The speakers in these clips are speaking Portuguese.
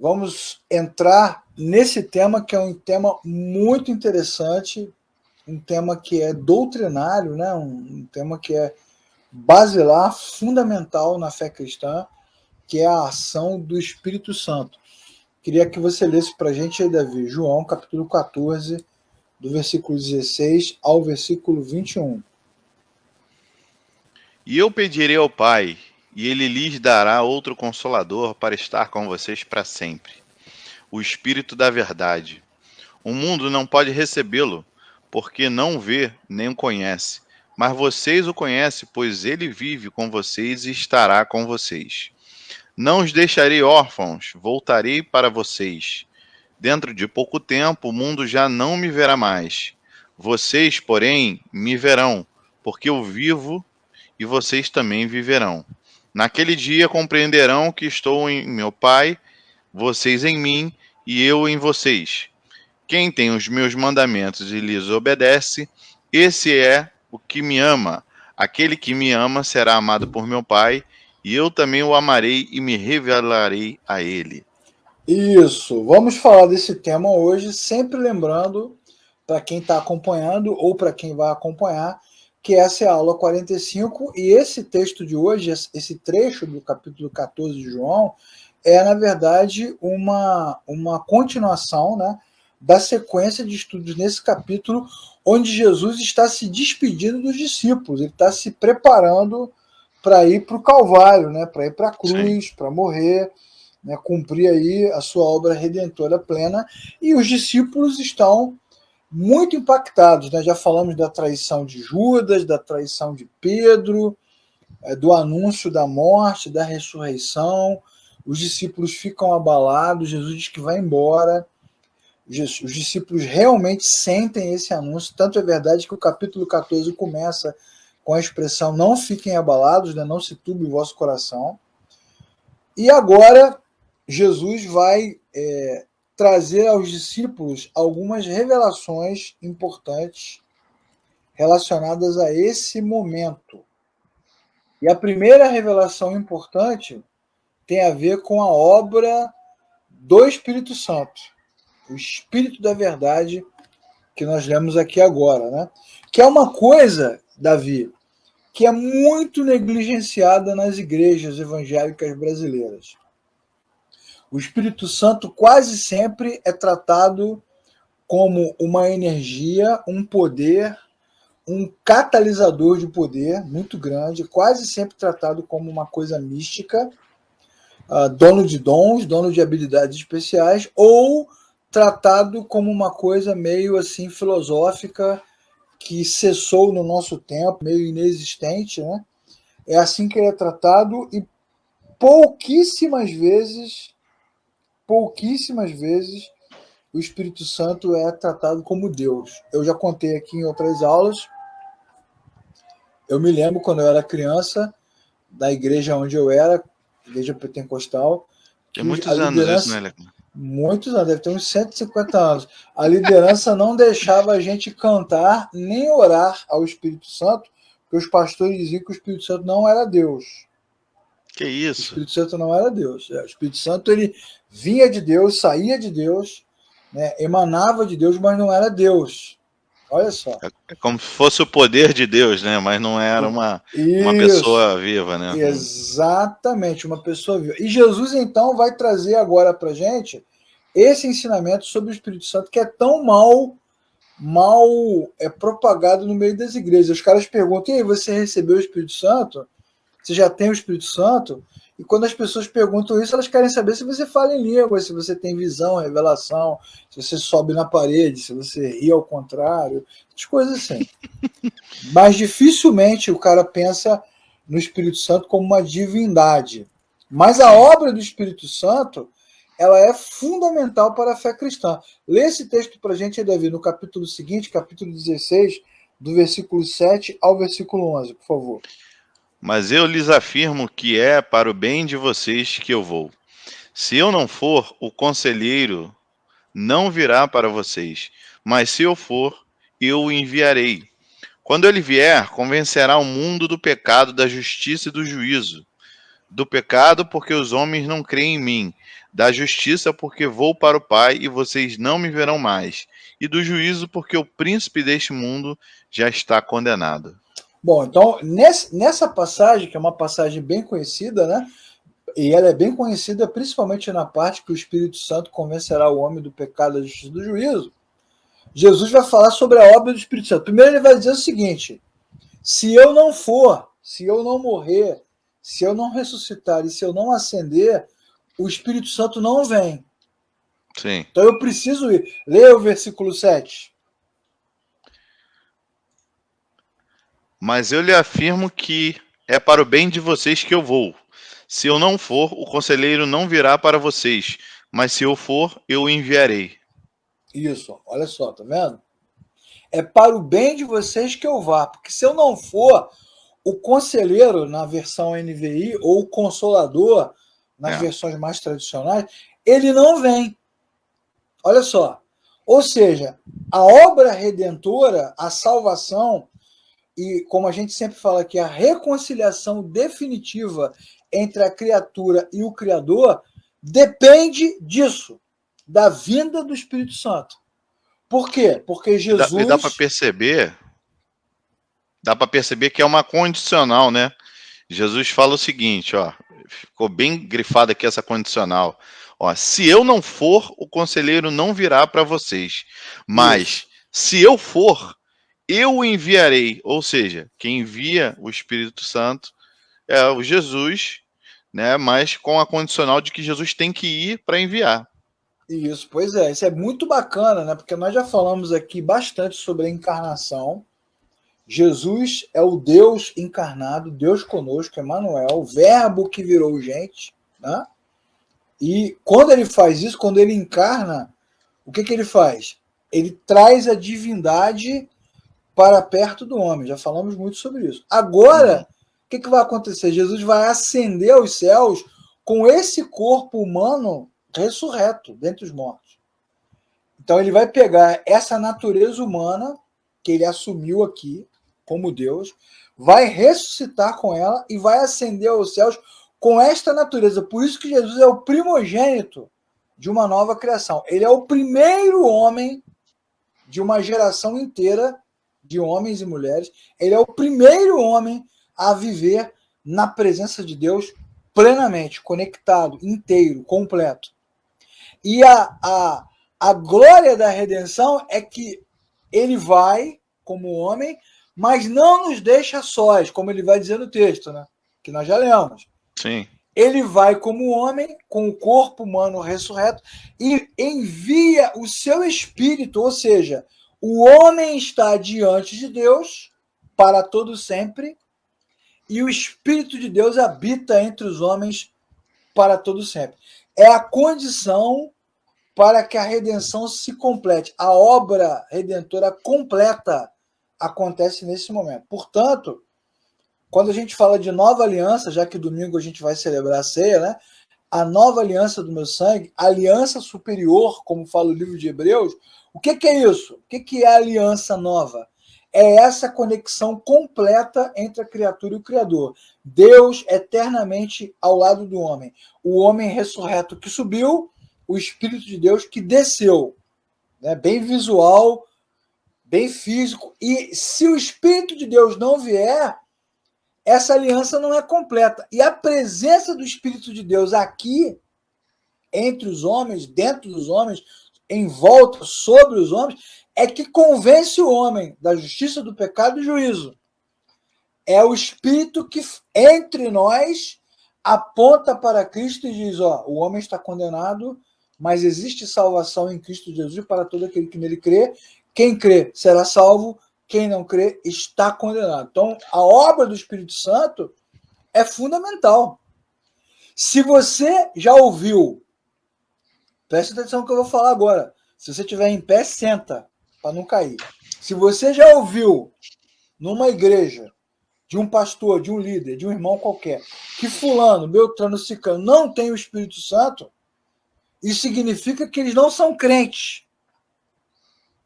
Vamos entrar nesse tema, que é um tema muito interessante, um tema que é doutrinário, né? Um tema que é basilar, fundamental na fé cristã, que é a ação do Espírito Santo. Queria que você lesse para a gente aí, Davi, João, capítulo 14, do versículo 16 ao versículo 21. E eu pedirei ao Pai, e ele lhes dará outro Consolador para estar com vocês para sempre, o Espírito da Verdade. O mundo não pode recebê-lo, porque não o vê nem o conhece. Mas vocês o conhecem, pois ele vive com vocês e estará com vocês. Não os deixarei órfãos, voltarei para vocês. Dentro de pouco tempo o mundo já não me verá mais. Vocês, porém, me verão, porque eu vivo e vocês também viverão. Naquele dia compreenderão que estou em meu Pai, vocês em mim e eu em vocês. Quem tem os meus mandamentos e lhes obedece, esse é o que me ama. Aquele que me ama será amado por meu Pai, e eu também o amarei e me revelarei a ele. Isso, vamos falar desse tema hoje, sempre lembrando, para quem está acompanhando ou para quem vai acompanhar, que essa é a aula 45 e esse texto de hoje, esse trecho do capítulo 14 de João, é, na verdade, uma continuação, né, da sequência de estudos nesse capítulo, onde Jesus está se despedindo dos discípulos, ele está se preparando para ir para o Calvário, né, para ir para a Sim. cruz, para morrer, né, cumprir aí a sua obra redentora plena, e os discípulos estão muito impactados, né? Já falamos da traição de Judas, da traição de Pedro, do anúncio da morte, da ressurreição. Os discípulos ficam abalados, Jesus diz que vai embora. Os discípulos realmente sentem esse anúncio, tanto é verdade que o capítulo 14 começa com a expressão não fiquem abalados, né? Não se turbe o vosso coração. E agora Jesus vai trazer aos discípulos algumas revelações importantes relacionadas a esse momento. E a primeira revelação importante tem a ver com a obra do Espírito Santo, o Espírito da Verdade, que nós lemos aqui agora, né? Que é uma coisa, Davi, que é muito negligenciada nas igrejas evangélicas brasileiras. O Espírito Santo quase sempre é tratado como uma energia, um poder, um catalisador de poder muito grande, quase sempre tratado como uma coisa mística, dono de dons, dono de habilidades especiais, ou tratado como uma coisa meio assim filosófica que cessou no nosso tempo, meio inexistente, né? É assim que ele é tratado e pouquíssimas vezes o Espírito Santo é tratado como Deus. Eu já contei aqui em outras aulas. Eu me lembro quando eu era criança, da igreja onde eu era, igreja pentecostal, Tem que a muitos anos isso, né, liderança, Leco? muitos anos, deve ter uns 150 anos, a liderança não deixava a gente cantar nem orar ao Espírito Santo, porque os pastores diziam que o Espírito Santo não era Deus. Que O isso? Espírito Santo não era Deus. O Espírito Santo ele vinha de Deus, saía de Deus, né, emanava de Deus, mas não era Deus. Olha só. É como se fosse o poder de Deus, né? Mas não era uma Isso. pessoa viva, né? Exatamente, uma pessoa viva. E Jesus, então, vai trazer agora para gente esse ensinamento sobre o Espírito Santo que é tão mal propagado no meio das igrejas. Os caras perguntam, e aí, você recebeu o Espírito Santo? Você já tem o Espírito Santo? E quando as pessoas perguntam isso, elas querem saber se você fala em língua, se você tem visão, revelação, se você sobe na parede, se você ri ao contrário, as coisas assim. Mas dificilmente o cara pensa no Espírito Santo como uma divindade. Mas a Sim. obra do Espírito Santo, ela é fundamental para a fé cristã. Lê esse texto para a gente, Davi, no capítulo seguinte, capítulo 16, do versículo 7 ao versículo 11, por favor. Mas eu lhes afirmo que é para o bem de vocês que eu vou. Se eu não for, o conselheiro não virá para vocês, mas se eu for, eu o enviarei. Quando ele vier, convencerá o mundo do pecado, da justiça e do juízo. Do pecado, porque os homens não creem em mim. da justiça, porque vou para o Pai e vocês não me verão mais, e do juízo, porque o príncipe deste mundo já está condenado. Bom, então, nessa passagem, que é uma passagem bem conhecida, né? E ela é bem conhecida principalmente na parte que o Espírito Santo convencerá o homem do pecado, da justiça e do juízo. Jesus vai falar sobre a obra do Espírito Santo. Primeiro ele vai dizer o seguinte: se eu não for, se eu não morrer, se eu não ressuscitar e se eu não ascender, o Espírito Santo não vem. Sim. Então eu preciso ir. Leia o versículo 7. Mas eu lhe afirmo que é para o bem de vocês que eu vou. Se eu não for, o conselheiro não virá para vocês, mas se eu for, eu o enviarei. Isso, olha só, tá vendo? É para o bem de vocês que eu vá, porque se eu não for, o conselheiro, na versão NVI, ou o consolador, nas versões mais tradicionais, ele não vem. Olha só. Ou seja, a obra redentora, a salvação, e como a gente sempre fala aqui, a reconciliação definitiva entre a criatura e o Criador, depende disso, da vinda do Espírito Santo. Por quê? Porque Jesus... E dá para perceber que é uma condicional, né? Jesus fala o seguinte, ó, ficou bem grifado aqui essa condicional. Ó, se eu não for, o conselheiro não virá para vocês. Mas Isso. se eu for, eu o enviarei. Ou seja, quem envia o Espírito Santo é o Jesus, né? Mas com a condicional de que Jesus tem que ir para enviar. Isso, pois é. Isso é muito bacana, né? Porque nós já falamos aqui bastante sobre a encarnação. Jesus é o Deus encarnado, Deus conosco, Emmanuel, o verbo que virou gente, né? E quando ele faz isso, quando ele encarna, o que ele faz? Ele traz a divindade para perto do homem. Já falamos muito sobre isso. Agora, o que vai acontecer? Jesus vai ascender aos céus com esse corpo humano ressurreto dentre os mortos. Então ele vai pegar essa natureza humana que ele assumiu aqui como Deus, vai ressuscitar com ela e vai ascender aos céus com esta natureza. Por isso que Jesus é o primogênito de uma nova criação. Ele é o primeiro homem de uma geração inteira de homens e mulheres. Ele é o primeiro homem a viver na presença de Deus plenamente, conectado, inteiro, completo. E a glória da redenção é que ele vai, como homem, mas não nos deixa sós, como ele vai dizer no texto, né? Que nós já lemos. Sim. Ele vai como homem, com o corpo humano ressurreto, e envia o seu espírito, ou seja, o homem está diante de Deus para todo sempre, e o Espírito de Deus habita entre os homens para todo sempre. É a condição para que a redenção se complete. A obra redentora completa acontece nesse momento. Portanto, quando a gente fala de nova aliança, já que domingo a gente vai celebrar a ceia, né? A nova aliança do meu sangue, aliança superior, como fala o livro de Hebreus, o que é isso? O que é a aliança nova? É essa conexão completa entre a criatura e o Criador. Deus eternamente ao lado do homem. O homem ressurreto que subiu, o Espírito de Deus que desceu. Né? Bem visual, bem físico. E se o Espírito de Deus não vier, essa aliança não é completa. E a presença do Espírito de Deus aqui, entre os homens, dentro dos homens, em volta, sobre os homens, é que convence o homem da justiça, do pecado e do juízo. É o Espírito que, entre nós, aponta para Cristo e diz, ó, o homem está condenado, mas existe salvação em Cristo Jesus para todo aquele que nele crê. Quem crê será salvo, quem não crê está condenado. Então, a obra do Espírito Santo é fundamental. Se você já ouviu, preste atenção no que eu vou falar agora. Se você estiver em pé, senta, para não cair. Se você já ouviu numa igreja, de um pastor, de um líder, de um irmão qualquer, que fulano, beltrano, ciclano não tem o Espírito Santo, isso significa que eles não são crentes.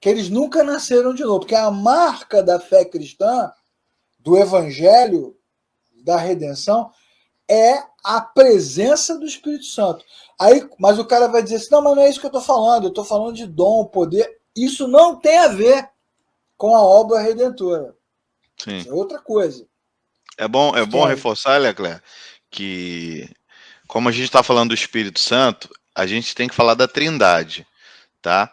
Que eles nunca nasceram de novo. Porque a marca da fé cristã, do evangelho, da redenção, é a presença do Espírito Santo. Aí, mas o cara vai dizer assim, não, mas não é isso que eu estou falando, eu estou falando de dom, poder. Isso não tem a ver com a obra redentora. Sim. Isso é outra coisa. É bom reforçar, Leclerc, que como a gente está falando do Espírito Santo, a gente tem que falar da Trindade, tá?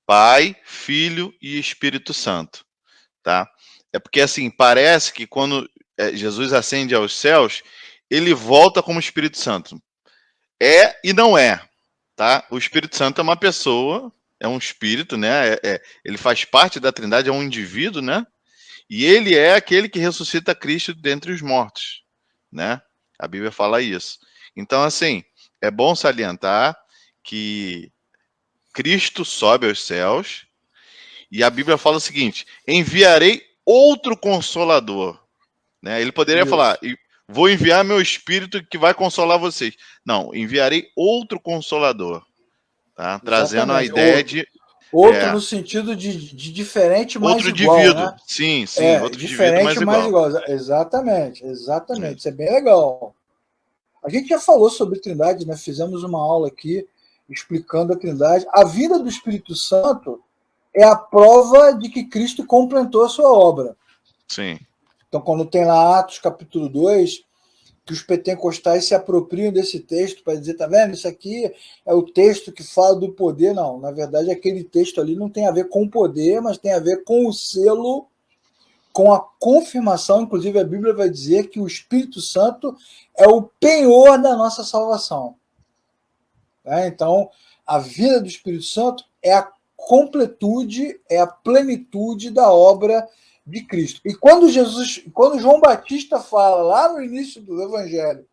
Pai, Filho e Espírito Santo, tá? É porque assim, parece que quando Jesus ascende aos céus, ele volta como Espírito Santo. É e não é, tá? O Espírito Santo é uma pessoa, é um espírito, né? Ele faz parte da Trindade, é um indivíduo, né? E ele é aquele que ressuscita Cristo dentre os mortos, né? A Bíblia fala isso. Então, assim, é bom salientar que Cristo sobe aos céus e a Bíblia fala o seguinte: enviarei outro consolador, né? Ele poderia falar, vou enviar meu Espírito que vai consolar vocês. Não, enviarei outro consolador, tá? Trazendo a ideia de outro no sentido de diferente, mas outro igual, indivíduo. né? Sim, outro indivíduo, Diferente, mas igual. Exatamente. Isso é bem legal. A gente já falou sobre Trindade, né? Fizemos uma aula aqui explicando a Trindade. A vida do Espírito Santo é a prova de que Cristo completou a sua obra. Sim. Então, quando tem lá Atos capítulo 2, que os pentecostais se apropriam desse texto para dizer, tá vendo? Isso aqui é o texto que fala do poder. Não, na verdade, aquele texto ali não tem a ver com o poder, mas tem a ver com o selo, com a confirmação. Inclusive, a Bíblia vai dizer que o Espírito Santo é o penhor da nossa salvação. Então, a vida do Espírito Santo é a completude, é a plenitude da obra de Cristo. E quando João Batista fala lá no início do Evangelho,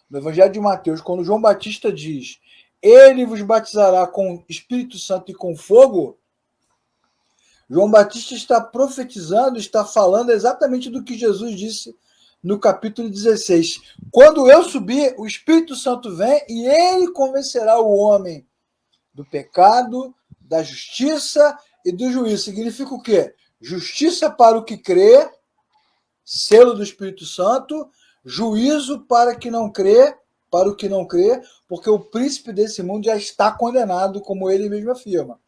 no Evangelho de Mateus, quando João Batista diz: ele vos batizará com Espírito Santo e com fogo, João Batista está profetizando, está falando exatamente do que Jesus disse no capítulo 16. Quando eu subir, o Espírito Santo vem e ele convencerá o homem do pecado, da justiça e do juízo. Significa o quê? Justiça para o que crê, selo do Espírito Santo, juízo para que não crê, para o que não crê, porque o príncipe desse mundo já está condenado, como ele mesmo afirma.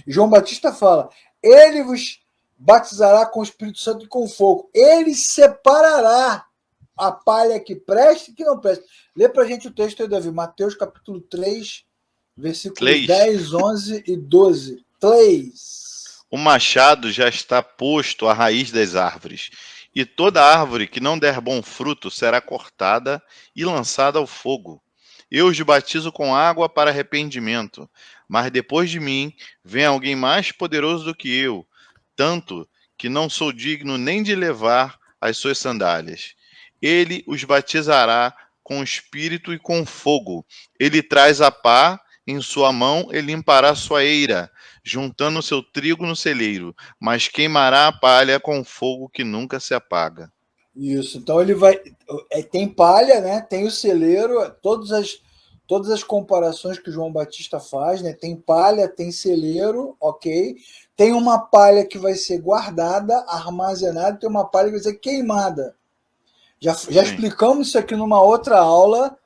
E João Batista fala: ele vos batizará com o Espírito Santo e com fogo. Ele separará a palha que presta e que não presta. Lê para a gente o texto aí, Davi. Mateus capítulo 3, versículos 10, 11 e 12. 3. O machado já está posto à raiz das árvores, e toda árvore que não der bom fruto será cortada e lançada ao fogo. Eu os batizo com água para arrependimento, mas depois de mim vem alguém mais poderoso do que eu, tanto que não sou digno nem de levar as suas sandálias. Ele os batizará com espírito e com fogo. Ele traz a pá em sua mão e limpará sua eira, juntando o seu trigo no celeiro, mas queimará a palha com fogo que nunca se apaga. Isso, então ele vai. Tem palha, né? Tem o celeiro, todas as comparações que o João Batista faz, né? Tem palha, tem celeiro, ok. Tem uma palha que vai ser guardada, armazenada, tem uma palha que vai ser queimada. Já explicamos isso aqui numa outra aula,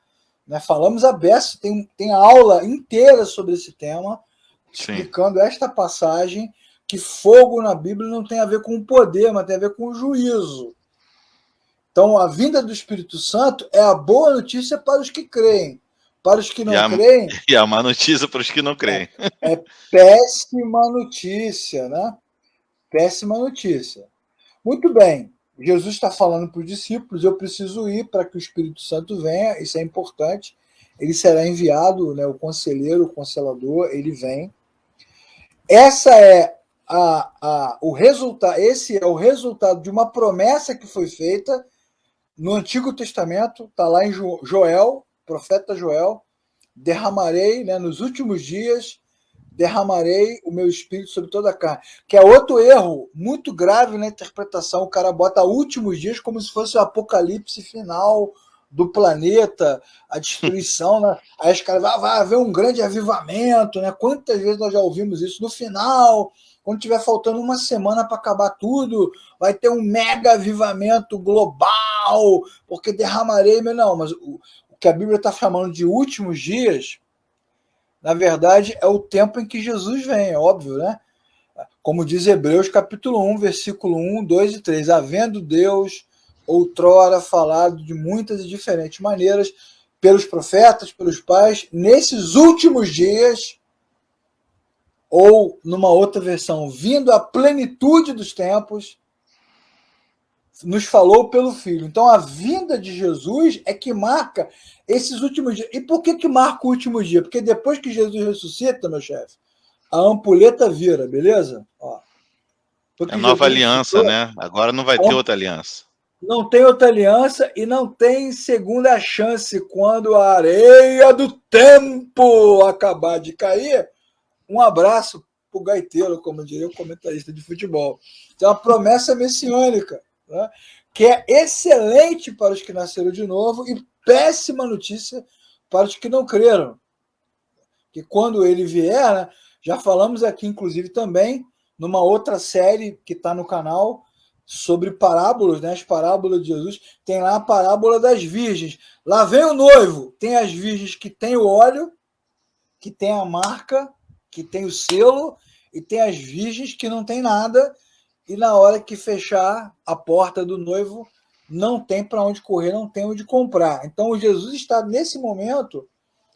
né? Falamos a beça, tem aula inteira sobre esse tema, explicando esta passagem, que fogo na Bíblia não tem a ver com o poder, mas tem a ver com o juízo. Então, a vinda do Espírito Santo é a boa notícia para os que creem. Para os que não creem... E a má notícia para os que não creem. É péssima notícia, né? Péssima notícia. Muito bem. Jesus está falando para os discípulos: eu preciso ir para que o Espírito Santo venha, isso é importante. Ele será enviado, né, o conselheiro, o consolador, ele vem. Essa é o resultado, esse é o resultado de uma promessa que foi feita no Antigo Testamento, está lá em Joel, profeta Joel: derramarei, né, nos últimos dias, derramarei o meu espírito sobre toda a carne. Que é outro erro muito grave na interpretação. O cara bota últimos dias como se fosse o apocalipse final do planeta, a destruição, né? Aí os caras vai haver um grande avivamento, né? Quantas vezes nós já ouvimos isso? No final, quando tiver faltando uma semana para acabar tudo, vai ter um mega avivamento global, final, porque derramarei. Não, mas o que a Bíblia está chamando de últimos dias, na verdade, é o tempo em que Jesus vem, é óbvio, né? Como diz Hebreus capítulo 1, versículo 1, 2 e 3. Havendo Deus outrora falado de muitas e diferentes maneiras, pelos profetas, pelos pais, nesses últimos dias, ou numa outra versão, vindo à plenitude dos tempos, nos falou pelo Filho. Então a vinda de Jesus é que marca esses últimos dias. E por que marca o último dia? Porque depois que Jesus ressuscita, meu chefe, a ampulheta vira, beleza? Ó, É porque nova Jesus aliança, ressuscitou, né? Agora não vai ter outra aliança. não tem outra aliança e não tem segunda chance quando a areia do tempo acabar de cair. Um abraço para o gaiteiro, como diria o comentarista de futebol. Então, a promessa messiânica, né? Que é excelente para os que nasceram de novo e péssima notícia para os que não creram. Que quando ele vier, né, já falamos aqui, inclusive, também, numa outra série que está no canal, sobre parábolas, né, as parábolas de Jesus, tem lá a parábola das virgens. Lá vem o noivo, tem as virgens que tem o óleo, que tem a marca, que tem o selo, e tem as virgens que não tem nada, e na hora que fechar a porta do noivo, não tem para onde correr, não tem onde comprar. Então, Jesus está, nesse momento,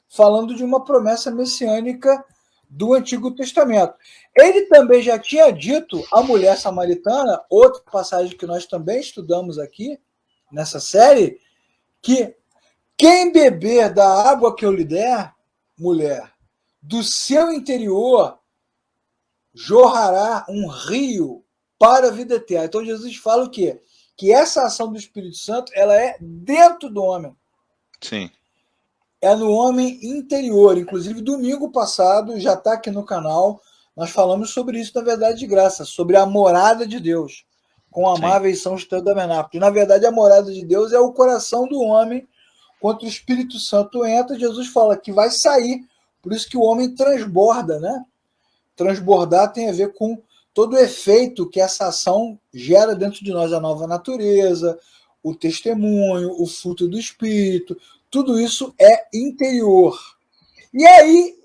falando de uma promessa messiânica do Antigo Testamento. Ele também já tinha dito à mulher samaritana, outra passagem que nós também estudamos aqui, nessa série, que quem beber da água que eu lhe der, mulher, do seu interior jorrará um rio para a vida eterna. Então Jesus fala o quê? Que essa ação do Espírito Santo ela é dentro do homem. Sim. É no homem interior. Inclusive, domingo passado, já está aqui no canal, nós falamos sobre isso na Verdade de Graça, sobre a morada de Deus, com amáveis São Estado da Menápolis. Na verdade, a morada de Deus é o coração do homem. Quando o Espírito Santo entra, Jesus fala que vai sair. Por isso que o homem transborda, né? Transbordar tem a ver com todo o efeito que essa ação gera dentro de nós, a nova natureza, o testemunho, o fruto do Espírito, tudo isso é interior. E aí,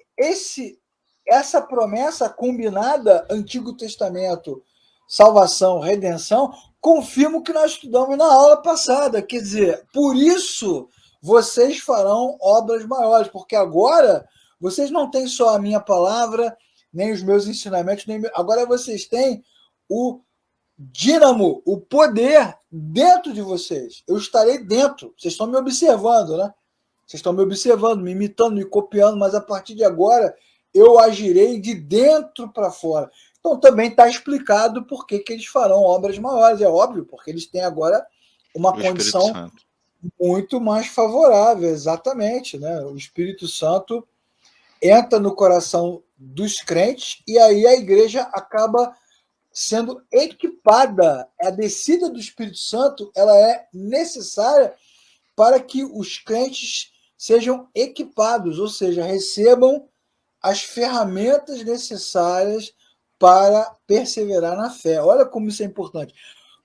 essa promessa combinada, Antigo Testamento, salvação, redenção, confirma o que nós estudamos na aula passada. Quer dizer, por isso vocês farão obras maiores, porque agora vocês não têm só a minha palavra, nem os meus ensinamentos, agora vocês têm o dínamo, o poder dentro de vocês. Eu estarei dentro. Vocês estão me observando, né? Vocês estão me observando, me imitando, me copiando, mas a partir de agora eu agirei de dentro para fora. Então também está explicado por que eles farão obras maiores. É óbvio, porque eles têm agora uma condição muito mais favorável, exatamente, né? O Espírito Santo entra no coração dos crentes e aí a igreja acaba sendo equipada. A descida do Espírito Santo ela é necessária para que os crentes sejam equipados, ou seja, recebam as ferramentas necessárias para perseverar na fé. Olha como isso é importante.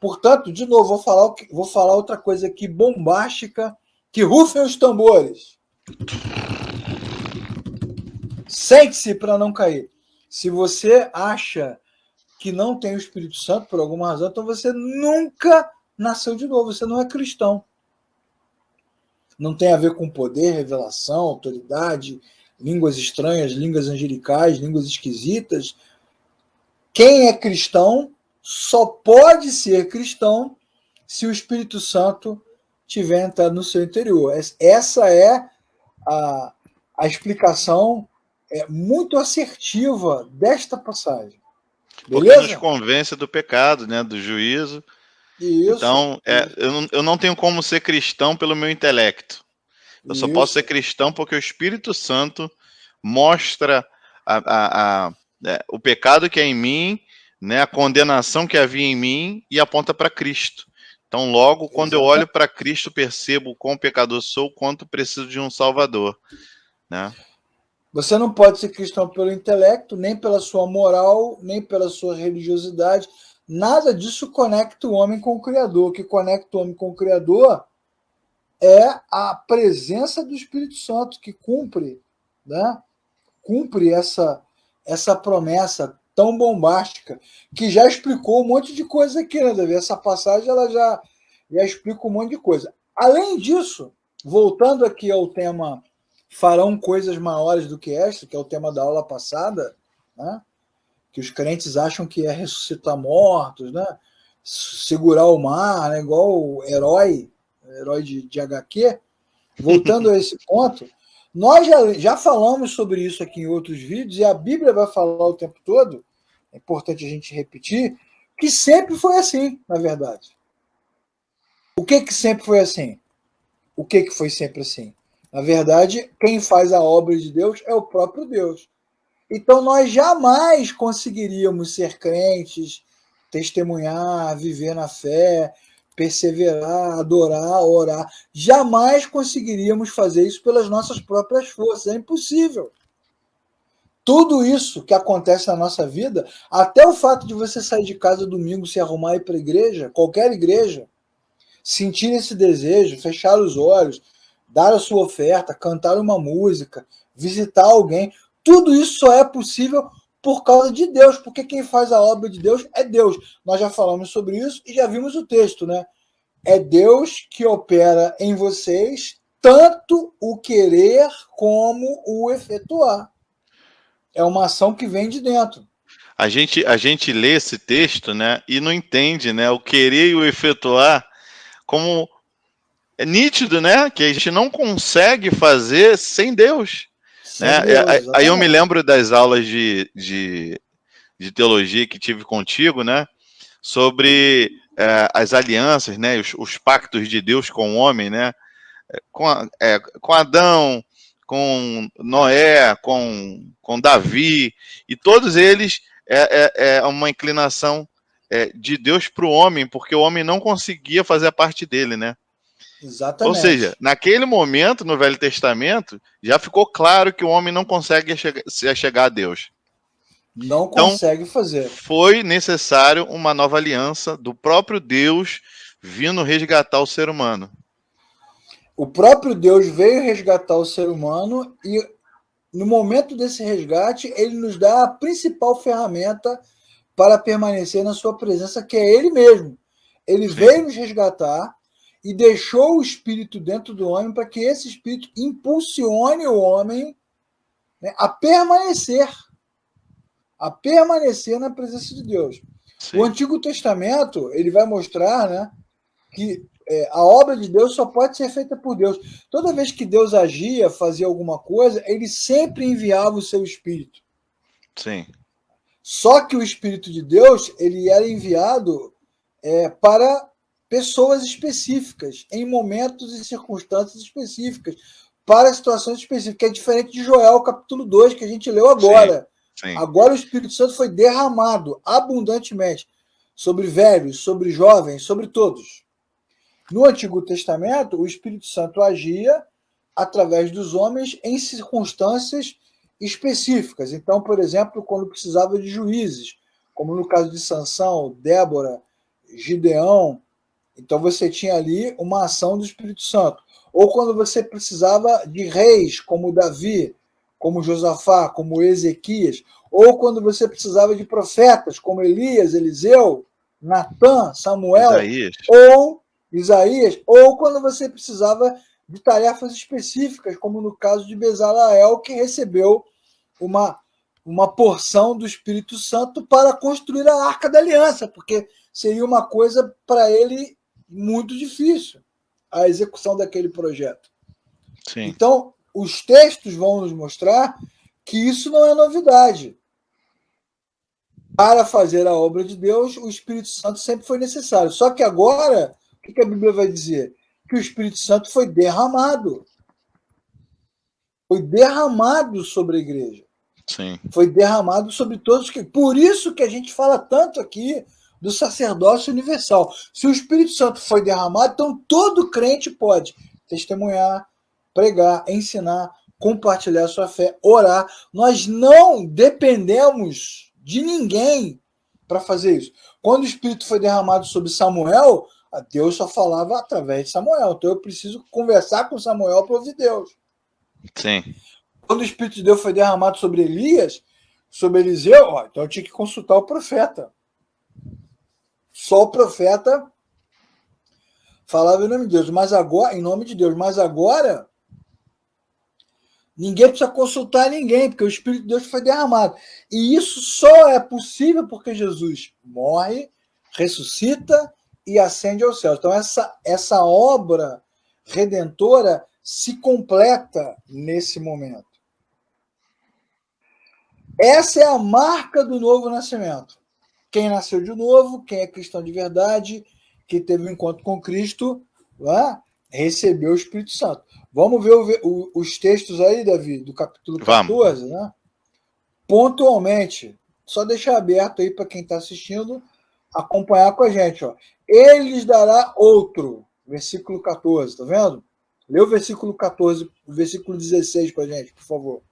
Portanto, de novo, vou falar outra coisa aqui bombástica, que rufem os tambores. Sente-se para não cair. Se você acha que não tem o Espírito Santo por alguma razão, então você nunca nasceu de novo, você não é cristão. Não tem a ver com poder, revelação, autoridade, línguas estranhas, línguas angelicais, línguas esquisitas. Quem é cristão só pode ser cristão se o Espírito Santo tiver entrado no seu interior. Essa é a explicação muito assertiva desta passagem. Beleza? Porque nos convence do pecado, né, do juízo. Isso, então, eu não tenho como ser cristão pelo meu intelecto. Eu só posso ser cristão porque o Espírito Santo mostra o pecado que é em mim, né, a condenação que havia em mim e aponta para Cristo. Então, logo, quando eu olho para Cristo, percebo o quão pecador sou, quanto preciso de um Salvador. Né? Você não pode ser cristão pelo intelecto, nem pela sua moral, nem pela sua religiosidade, nada disso conecta o homem com o Criador. O que conecta o homem com o Criador é a presença do Espírito Santo, que cumpre, né? Cumpre essa promessa tão bombástica, que já explicou um monte de coisa aqui, né, Davi? Essa passagem ela já explica um monte de coisa. Além disso, voltando aqui ao tema farão coisas maiores do que esta, que é o tema da aula passada, né? Que os crentes acham que é ressuscitar mortos, né? Segurar o mar, né? Igual o herói de HQ. Voltando a esse ponto, nós já falamos sobre isso aqui em outros vídeos, e a Bíblia vai falar o tempo todo, é importante a gente repetir, que sempre foi assim, na verdade. O que sempre foi assim? O que foi sempre assim? Na verdade, quem faz a obra de Deus é o próprio Deus. Então, nós jamais conseguiríamos ser crentes, testemunhar, viver na fé, perseverar, adorar, orar. Jamais conseguiríamos fazer isso pelas nossas próprias forças. É impossível. Tudo isso que acontece na nossa vida, até o fato de você sair de casa domingo, se arrumar e ir para a igreja, qualquer igreja, sentir esse desejo, fechar os olhos, dar a sua oferta, cantar uma música, visitar alguém, tudo isso só é possível por causa de Deus, porque quem faz a obra de Deus é Deus. Nós já falamos sobre isso e já vimos o texto, né? É Deus que opera em vocês tanto o querer como o efetuar. É uma ação que vem de dentro. A gente lê esse texto, né, e não entende, né, o querer e o efetuar como é nítido, né, que a gente não consegue fazer sem Deus. Sem Né? Deus, Aí eu me exatamente. lembro das aulas de teologia que tive contigo, né, sobre as alianças, né, os pactos de Deus com o homem, né, com Adão, com Noé, com Davi, e todos eles é uma inclinação de Deus para o homem, porque o homem não conseguia fazer a parte dele, né? Ou seja, Exatamente. naquele momento, no Velho Testamento, já ficou claro que o homem não consegue se chegar a Deus. Não Então, consegue fazer. foi necessário uma nova aliança do próprio Deus vindo resgatar o ser humano. O próprio Deus veio resgatar o ser humano e, no momento desse resgate, ele nos dá a principal ferramenta para permanecer na sua presença, que é ele mesmo. Ele Sim. veio nos resgatar e deixou o Espírito dentro do homem para que esse Espírito impulsione o homem, né, a permanecer na presença de Deus. O Sim. Antigo Testamento ele vai mostrar, né, que a obra de Deus só pode ser feita por Deus. Toda vez que Deus agia, fazia alguma coisa, ele sempre enviava o seu Espírito. Sim. Só que o Espírito de Deus ele era enviado para pessoas específicas, em momentos e circunstâncias específicas, para situações específicas. É diferente de Joel, capítulo 2, que a gente leu Sim. agora. Sim. Agora o Espírito Santo foi derramado abundantemente sobre velhos, sobre jovens, sobre todos. No Antigo Testamento, o Espírito Santo agia através dos homens em circunstâncias específicas. Então, por exemplo, quando precisava de juízes, como no caso de Sansão, Débora, Gideão, então você tinha ali uma ação do Espírito Santo. Ou quando você precisava de reis, como Davi, como Josafá, como Ezequias, ou quando você precisava de profetas, como Elias, Eliseu, Natã, Samuel, Isaías. ou Isaías, ou quando você precisava de tarefas específicas, como no caso de Bezaleel, que recebeu uma porção do Espírito Santo para construir a Arca da Aliança, porque seria uma coisa para ele muito difícil, a execução daquele projeto. Sim. Então, os textos vão nos mostrar que isso não é novidade. Para fazer a obra de Deus, o Espírito Santo sempre foi necessário. Só que agora, o que a Bíblia vai dizer? Que o Espírito Santo foi derramado. Foi derramado sobre a igreja. Sim. Foi derramado sobre todos. Por isso que a gente fala tanto aqui do sacerdócio universal. Se o Espírito Santo foi derramado, então todo crente pode testemunhar, pregar, ensinar, compartilhar a sua fé, orar. Nós não dependemos de ninguém para fazer isso. Quando o Espírito foi derramado sobre Samuel, Deus só falava através de Samuel. Então eu preciso conversar com Samuel para ouvir Deus. Sim. Quando o Espírito de Deus foi derramado sobre Elias, sobre Eliseu, então eu tinha que consultar o profeta. Só o profeta falava em nome de Deus, mas agora, em nome de Deus, mas agora ninguém precisa consultar ninguém, porque o Espírito de Deus foi derramado. E isso só é possível porque Jesus morre, ressuscita e ascende aos céus. Então essa obra redentora se completa nesse momento. Essa é a marca do novo nascimento. Quem nasceu de novo, quem é cristão de verdade, que teve um encontro com Cristo, recebeu o Espírito Santo. Vamos ver os textos aí, Davi, do capítulo 14, né? Pontualmente. Só deixar aberto aí para quem está assistindo acompanhar com a gente. Ó. Ele lhes dará outro. Versículo 14, tá vendo? Lê o versículo 14, o versículo 16 para a gente, por favor.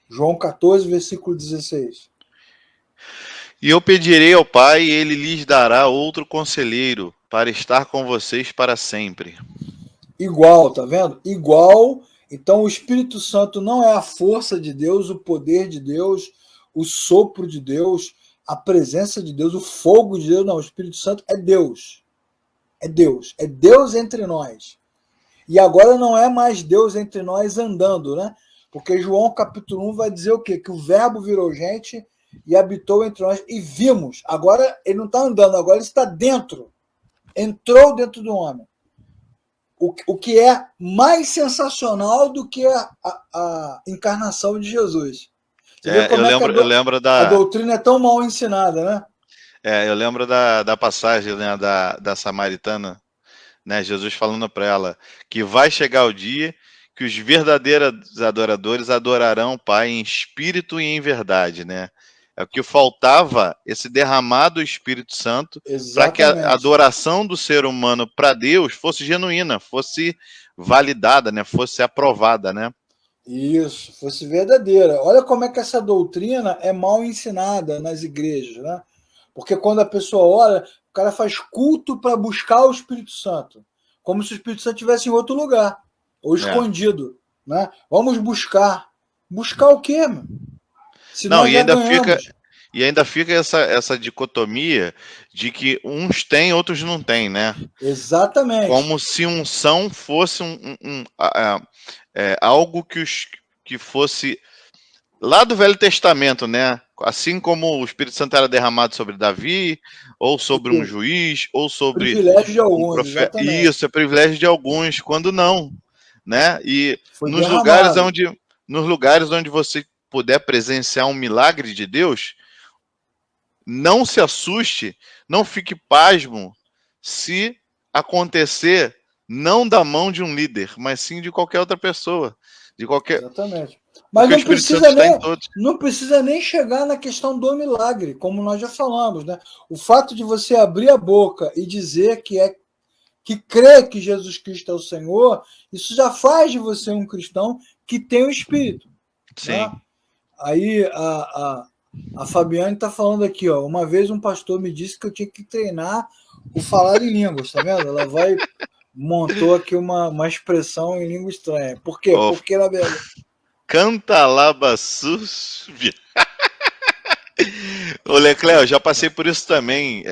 João 14, versículo 16. E eu pedirei ao Pai, e ele lhes dará outro conselheiro para estar com vocês para sempre. Igual, tá vendo? Igual. Então o Espírito Santo não é a força de Deus, o poder de Deus, o sopro de Deus, a presença de Deus, o fogo de Deus. Não, o Espírito Santo é Deus. É Deus. É Deus entre nós. E agora não é mais Deus entre nós andando, né? Porque João capítulo 1 vai dizer o quê? Que o verbo virou gente e habitou entre nós e vimos. Agora ele não está andando, agora ele está dentro. Entrou dentro do homem. O que é mais sensacional do que a encarnação de Jesus. Você vê como eu lembro a doutrina é tão mal ensinada, né? Eu lembro da passagem, né, da samaritana, né, Jesus falando para ela que vai chegar o dia que os verdadeiros adoradores adorarão o Pai em espírito e em verdade, né? É o que faltava, esse derramado Espírito Santo, para que a adoração do ser humano para Deus fosse genuína, fosse validada, né? Fosse aprovada, né? Isso, fosse verdadeira. Olha como é que essa doutrina é mal ensinada nas igrejas, né? Porque quando a pessoa ora, o cara faz culto para buscar o Espírito Santo, como se o Espírito Santo estivesse em outro lugar, ou escondido, né? Vamos buscar. Buscar o quê, mano? Se não, nós já ganhamos. E ainda fica essa dicotomia de que uns têm, outros não têm, né? Exatamente. Como se unção fosse algo que fosse lá do Velho Testamento, né? Assim como o Espírito Santo era derramado sobre Davi, ou sobre um juiz, ou sobre privilégio de alguns, um profeta. exatamente. Isso, é privilégio de alguns, quando não, né? E foi nos lugares onde você puder presenciar um milagre de Deus, não se assuste, não fique pasmo se acontecer não da mão de um líder, mas sim de qualquer outra pessoa, de qualquer. Exatamente. Mas não precisa nem chegar na questão do milagre, como nós já falamos, né? O fato de você abrir a boca e dizer que crê que Jesus Cristo é o Senhor, isso já faz de você um cristão que tem o Espírito. Sim. Né? Aí a Fabiane está falando aqui, ó. Uma vez um pastor me disse que eu tinha que treinar o falar em línguas, tá vendo? Ela montou aqui uma expressão em língua estranha. Por quê? Porque na verdade. Canta labassus. Ô Lecléo, já passei por isso também.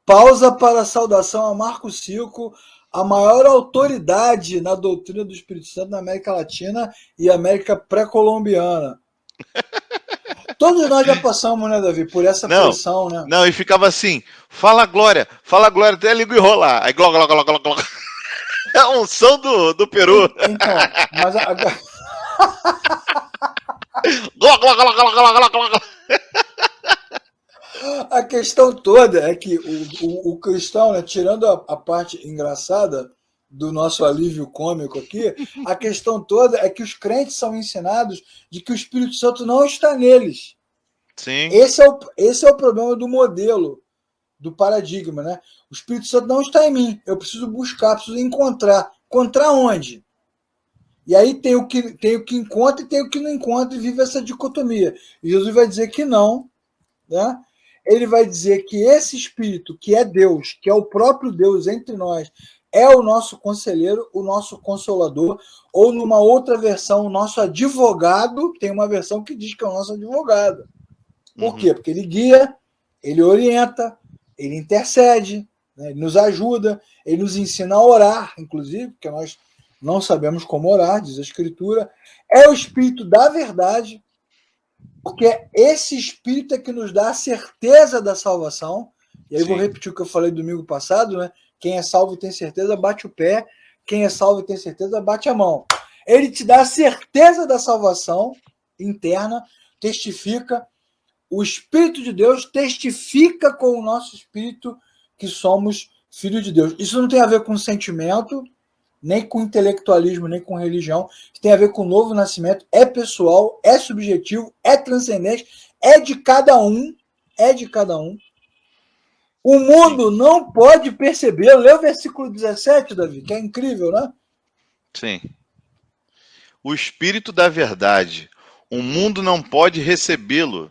Pausa para a saudação a Marco Silco, a maior autoridade na doutrina do Espírito Santo na América Latina e América pré-colombiana. Todos nós já passamos, né, Davi, por essa pressão, né? Não, e ficava assim, fala glória, até a língua enrolar. Aí gló. É a unção do Peru. Então, mas a questão toda é que o cristão, né, tirando a parte engraçada do nosso alívio cômico aqui, a questão toda é que os crentes são ensinados de que o Espírito Santo não está neles. Sim. Esse é o problema do modelo, do paradigma, né? O Espírito Santo não está em mim. Eu preciso buscar, preciso encontrar. Encontrar onde? E aí tem o que encontra e tem o que não encontra e vive essa dicotomia. E Jesus vai dizer que não, né? ele vai dizer que esse Espírito, que é Deus, que é o próprio Deus entre nós, é o nosso conselheiro, o nosso consolador, ou numa outra versão, o nosso advogado. Tem uma versão que diz que é o nosso advogado. Por quê? Porque ele guia, ele orienta, ele intercede, né? Ele nos ajuda, ele nos ensina a orar, inclusive, porque nós não sabemos como orar, diz a Escritura. É o Espírito da verdade, porque esse Espírito é que nos dá a certeza da salvação. E aí vou repetir o que eu falei domingo passado, né? Quem é salvo e tem certeza, bate o pé. Quem é salvo e tem certeza, bate a mão. Ele te dá a certeza da salvação interna, testifica. O Espírito de Deus testifica com o nosso espírito que somos filhos de Deus. Isso não tem a ver com sentimento, nem com intelectualismo, nem com religião. Isso tem a ver com o novo nascimento. É pessoal, é subjetivo, é transcendente, é de cada um. É de cada um. O mundo não pode perceber. Lê o versículo 17, Davi, que é incrível, né? Sim. O Espírito da verdade. O mundo não pode recebê-lo,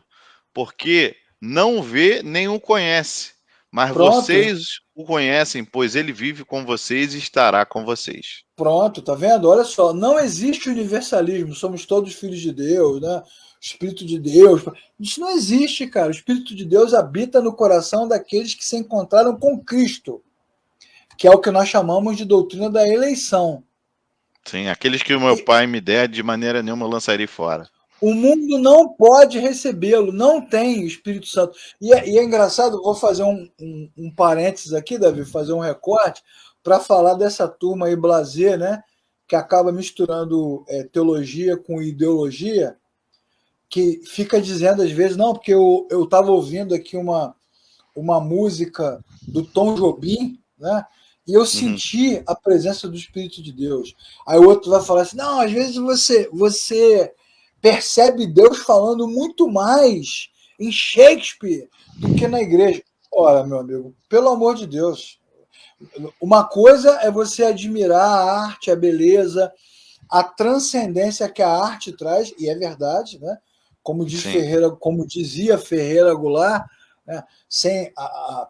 porque não o vê nem o conhece. Mas vocês o conhecem, pois ele vive com vocês e estará com vocês. Pronto, tá vendo? Olha só, não existe universalismo, somos todos filhos de Deus, né? Espírito de Deus. Isso não existe, cara. O Espírito de Deus habita no coração daqueles que se encontraram com Cristo, que é o que nós chamamos de doutrina da eleição. Sim, aqueles que o meu Pai me der, de maneira nenhuma eu lançarei fora. O mundo não pode recebê-lo, não tem o Espírito Santo. E é engraçado, vou fazer um parênteses aqui, Davi, fazer um recorte, para falar dessa turma aí, blasé, né, que acaba misturando teologia com ideologia, que fica dizendo às vezes, não, porque eu estava ouvindo aqui uma música do Tom Jobim, né, e eu senti a presença do Espírito de Deus. Aí o outro vai falar assim, não, às vezes você percebe Deus falando muito mais em Shakespeare do que na igreja. Ora, meu amigo, pelo amor de Deus, uma coisa é você admirar a arte, a beleza, a transcendência que a arte traz, e é verdade, né? Como dizia Ferreira Goulart, né?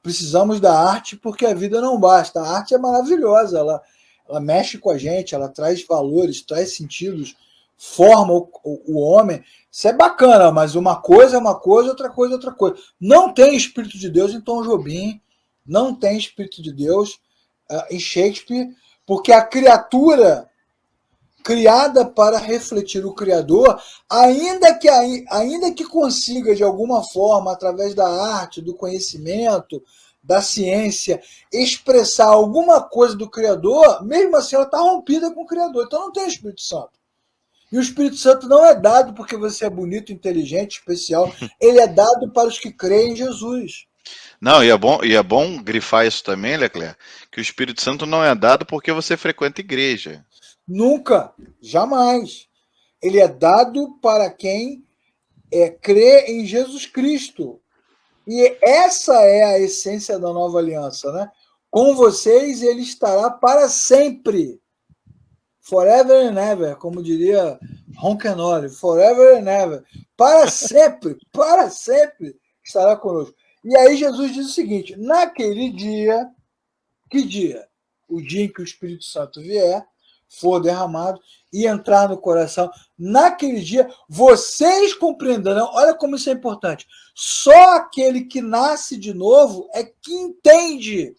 Precisamos da arte porque a vida não basta. A arte é maravilhosa, ela mexe com a gente, ela traz valores, traz sentidos, forma o homem. Isso é bacana, mas uma coisa é uma coisa, outra coisa é outra coisa. Não tem Espírito de Deus em Tom Jobim, não tem Espírito de Deus em Shakespeare, porque a criatura criada para refletir o Criador, ainda que consiga de alguma forma, através da arte, do conhecimento, da ciência, expressar alguma coisa do Criador, mesmo assim ela está rompida com o Criador. Então não tem Espírito Santo. E o Espírito Santo não é dado porque você é bonito, inteligente, especial. Ele é dado para os que creem em Jesus. Não, e é bom grifar isso também, Leclerc, que o Espírito Santo não é dado porque você frequenta igreja. Nunca, jamais. Ele é dado para quem crê em Jesus Cristo. E essa é a essência da nova aliança, né? Com vocês ele estará para sempre. Forever and ever, como diria Ron Kenoly, forever and ever. Para sempre estará conosco. E aí Jesus diz o seguinte, naquele dia, que dia? O dia em que o Espírito Santo vier, for derramado e entrar no coração, naquele dia vocês compreenderão, olha como isso é importante, só aquele que nasce de novo é que entende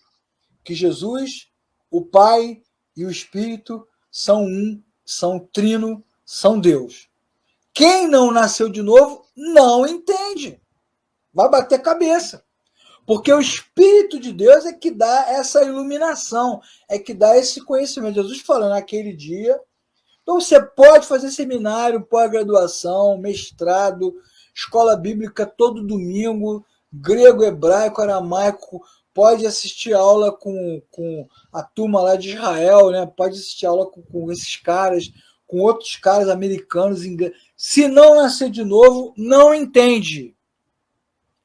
que Jesus, o Pai e o Espírito são um, são trino, são Deus. Quem não nasceu de novo não entende, vai bater cabeça. Porque o Espírito de Deus é que dá essa iluminação, é que dá esse conhecimento. Jesus falando naquele dia. Então você pode fazer seminário, pós-graduação, mestrado, escola bíblica todo domingo, grego, hebraico, aramaico, pode assistir aula com a turma lá de Israel, né? Pode assistir aula com esses caras, com outros caras americanos, ingleses. Se não nascer de novo, não entende.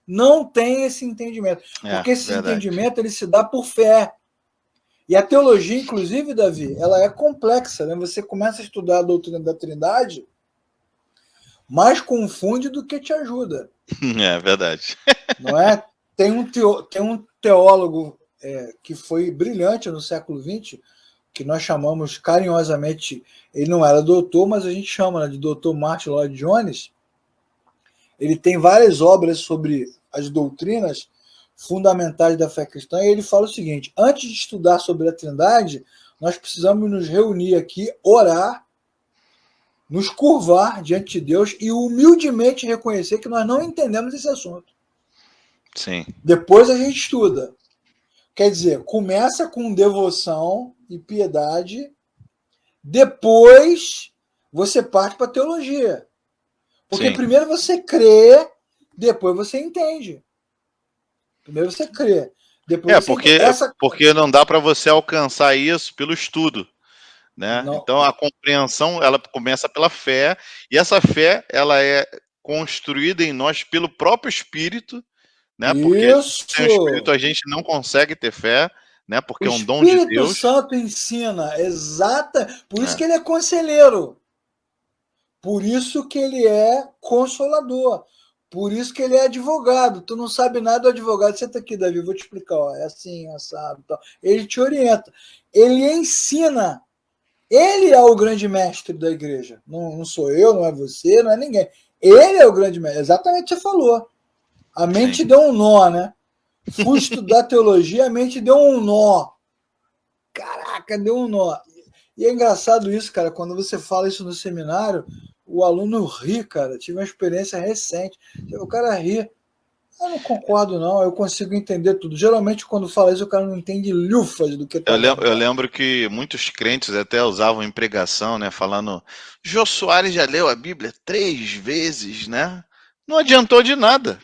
Não tem esse entendimento. Porque esse entendimento ele se dá por fé. E a teologia, inclusive, Davi, ela é complexa. Né? Você começa a estudar a doutrina da Trindade, mais confunde do que te ajuda. É verdade. Não é? Tem um teólogo que foi brilhante no século XX, que nós chamamos carinhosamente, ele não era doutor, mas a gente chama, né, de Dr. Martin Lloyd Jones. Ele tem várias obras sobre as doutrinas fundamentais da fé cristã, e ele fala o seguinte: antes de estudar sobre a Trindade, nós precisamos nos reunir aqui, orar, nos curvar diante de Deus e humildemente reconhecer que nós não entendemos esse assunto. Sim. Depois a gente estuda. Quer dizer, começa com devoção e piedade, depois você parte para a teologia. Porque Sim. primeiro você crê, depois você entende. Primeiro você crê, depois você entende. Porque não dá para você alcançar isso pelo estudo, né? Não. Então a compreensão ela começa pela fé, e essa fé ela é construída em nós pelo próprio Espírito, né? Porque sem o Espírito Isso! a gente não consegue ter fé, né? O Porque é um dom de Espírito Deus. Santo ensina, exata. Por isso É. que ele é conselheiro. Por isso que ele é consolador. Por isso que ele é advogado. Tu não sabe nada do advogado. Senta aqui, Davi, vou te explicar. Ó, é assim, assado. Tal. Ele te orienta. Ele ensina. Ele é o grande mestre da igreja. Não sou eu, não é você, não é ninguém. Ele é o grande mestre. Exatamente o que você falou. A mente Sim. deu um nó, né? Fui estudar teologia, a mente deu um nó. Caraca, deu um nó. E é engraçado isso, cara, quando você fala isso no seminário, o aluno ri, cara. Tive uma experiência recente. O cara ri. Eu não concordo, não. Eu consigo entender tudo. Geralmente, quando fala isso, o cara não entende lufas do que está lendo Eu lá. lembro que muitos crentes até usavam em pregação, né? Falando, Jô Soares já leu a Bíblia 3 vezes, né? Não adiantou de nada.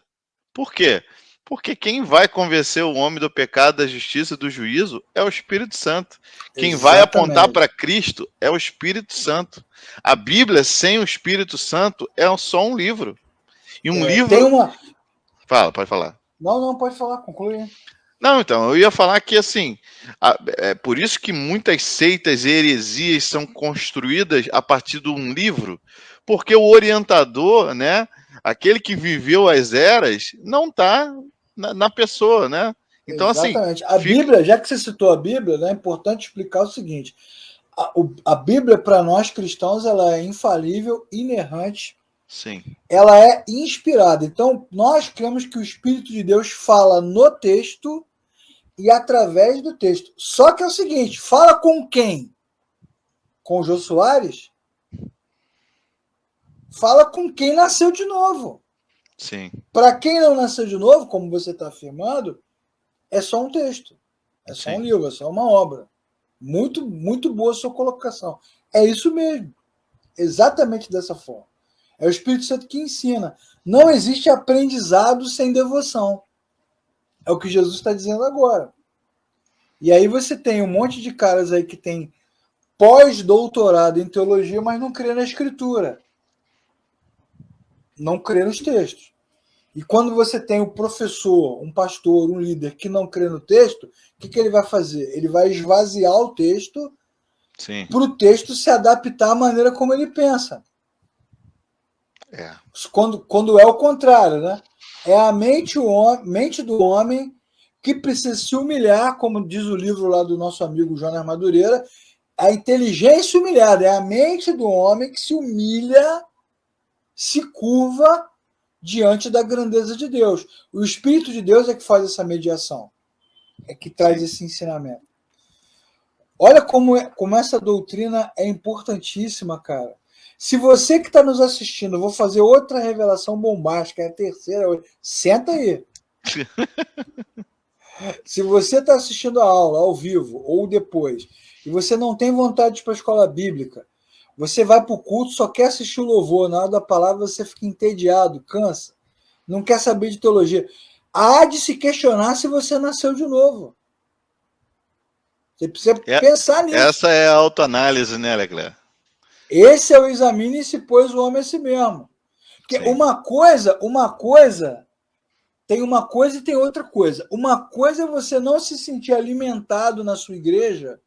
Por quê? Porque quem vai convencer o homem do pecado, da justiça e do juízo é o Espírito Santo. Quem vai apontar para Exatamente. Cristo é o Espírito Santo. A Bíblia sem o Espírito Santo é só um livro. E um Tem livro. uma. Fala, pode falar. Não, pode falar, conclui. Não, então, eu ia falar que assim, é por isso que muitas seitas e heresias são construídas a partir de um livro, porque o orientador, né, aquele que viveu as eras, não está na pessoa, né? Então, assim, Exatamente. A fica. Bíblia, já que você citou a Bíblia, né, é importante explicar o seguinte: a Bíblia, para nós cristãos, ela é infalível, inerrante, Sim, ela é inspirada. Então, nós cremos que o Espírito de Deus fala no texto e através do texto. Só que é o seguinte: fala com quem? Com o Jô Soares? Fala com quem nasceu de novo. sim, Para quem não nasceu de novo, como você está afirmando, é só um texto, é só um sim. livro, é só uma obra. Muito, muito boa a sua colocação. É isso mesmo, exatamente dessa forma. É o Espírito Santo que ensina. Não existe aprendizado sem devoção. É o que Jesus está dizendo agora. E aí você tem um monte de caras aí que tem pós-doutorado em teologia, mas não crê na escritura. Não crê nos textos. E quando você tem um professor, um pastor, um líder que não crê no texto, o que ele vai fazer? Ele vai esvaziar o texto Sim. para o texto se adaptar à maneira como ele pensa. É. Quando é o contrário, né? É a mente do homem que precisa se humilhar, como diz o livro lá do nosso amigo Jonas Madureira, a inteligência humilhada, é a mente do homem que se humilha, se curva diante da grandeza de Deus. O Espírito de Deus é que faz essa mediação, é que traz Sim. esse ensinamento. Olha como essa doutrina é importantíssima, cara. Se você que está nos assistindo, eu vou fazer outra revelação bombástica, é a terceira hoje. Senta aí. Se você está assistindo a aula ao vivo ou depois, e você não tem vontade de ir para a escola bíblica, você vai para o culto, só quer assistir o louvor, na hora da palavra você fica entediado, cansa, não quer saber de teologia. Há de se questionar se você nasceu de novo. Você precisa pensar nisso. Essa é a autoanálise, né, Leclerc? Esse é o examine-se, pois o homem a si mesmo. Porque Sim, uma coisa, tem uma coisa e tem outra coisa. Uma coisa é você não se sentir alimentado na sua igreja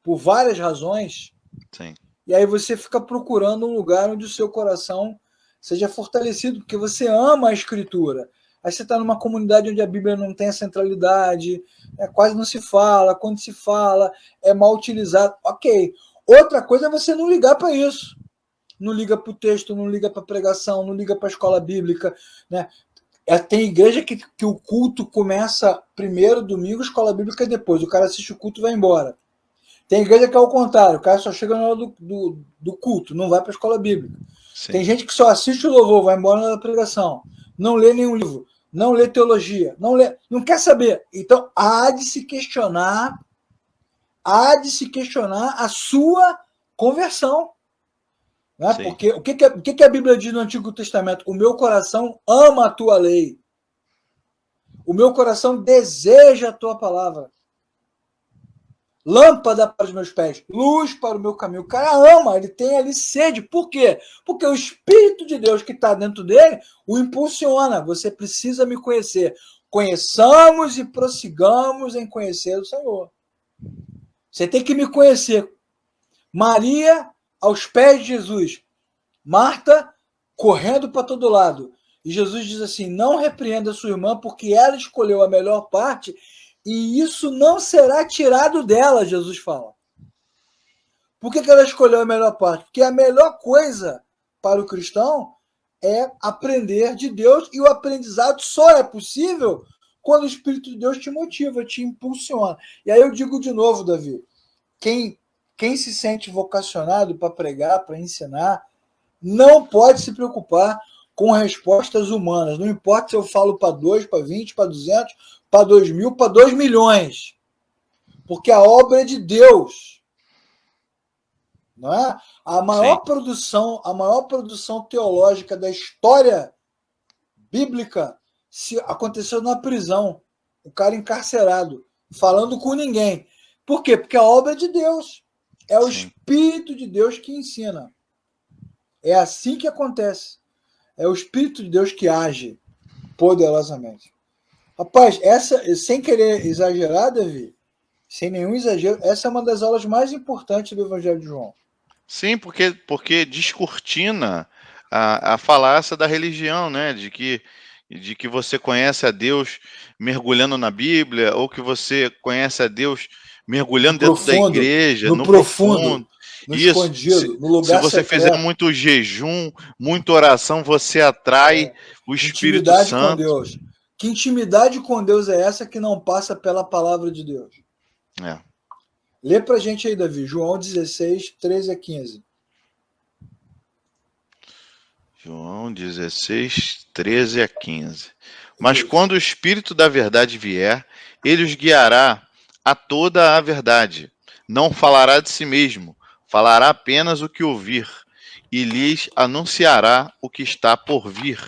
por várias razões, sim, e aí você fica procurando um lugar onde o seu coração seja fortalecido, porque você ama a escritura. Aí você está numa comunidade onde a Bíblia não tem a centralidade, quase não se fala, quando se fala, é mal utilizado. Ok. Outra coisa é você não ligar para isso. Não liga para o texto, não liga para a pregação, não liga para a escola bíblica, né? Tem igreja que o culto começa primeiro, domingo, escola bíblica depois. O cara assiste o culto e vai embora. Tem igreja que é o contrário, o cara só chega na hora do culto, não vai para a escola bíblica. Sim. Tem gente que só assiste o louvor, vai embora na pregação, não lê nenhum livro, não lê teologia, não quer saber. Então, há de se questionar a sua conversão. Né? Porque o que a Bíblia diz no Antigo Testamento? O meu coração ama a tua lei. O meu coração deseja a tua palavra. Lâmpada para os meus pés, luz para o meu caminho. O cara ama, ele tem ali sede. Por quê? Porque o Espírito de Deus que está dentro dele o impulsiona. Você precisa me conhecer. Conheçamos e prossigamos em conhecer o Senhor. Você tem que me conhecer. Maria aos pés de Jesus. Marta correndo para todo lado. E Jesus diz assim, não repreenda sua irmã porque ela escolheu a melhor parte e isso não será tirado dela, Jesus fala. Por que ela escolheu a melhor parte? Porque a melhor coisa para o cristão é aprender de Deus e o aprendizado só é possível quando o Espírito de Deus te motiva, te impulsiona. E aí eu digo de novo, Davi, quem se sente vocacionado para pregar, para ensinar, não pode se preocupar com respostas humanas. Não importa se eu falo para 2, para 20, para 200, para 2.000, para 2 milhões. Porque a obra é de Deus. Não é? A maior produção teológica da história bíblica aconteceu na prisão. O cara encarcerado, falando com ninguém. Por quê? Porque a obra é de Deus. É o Espírito de Deus que ensina. É assim que acontece. É o Espírito de Deus que age poderosamente. Rapaz, sem querer exagerar, Davi, sem nenhum exagero, essa é uma das aulas mais importantes do Evangelho de João. Sim, porque descortina a falácia da religião, né? De que você conhece a Deus mergulhando na Bíblia, ou que você conhece a Deus mergulhando dentro da igreja, no profundo. No escondido, no lugar se você secreto. fizer muito jejum, muita oração, você atrai o Espírito intimidade Santo. Com Deus. Que intimidade com Deus é essa que não passa pela palavra de Deus? Lê pra gente aí, Davi, João 16, 13 a 15. João 16, 13 a 15. Mas quando o Espírito da verdade vier, ele os guiará a toda a verdade. Não falará de si mesmo, falará apenas o que ouvir, e lhes anunciará o que está por vir.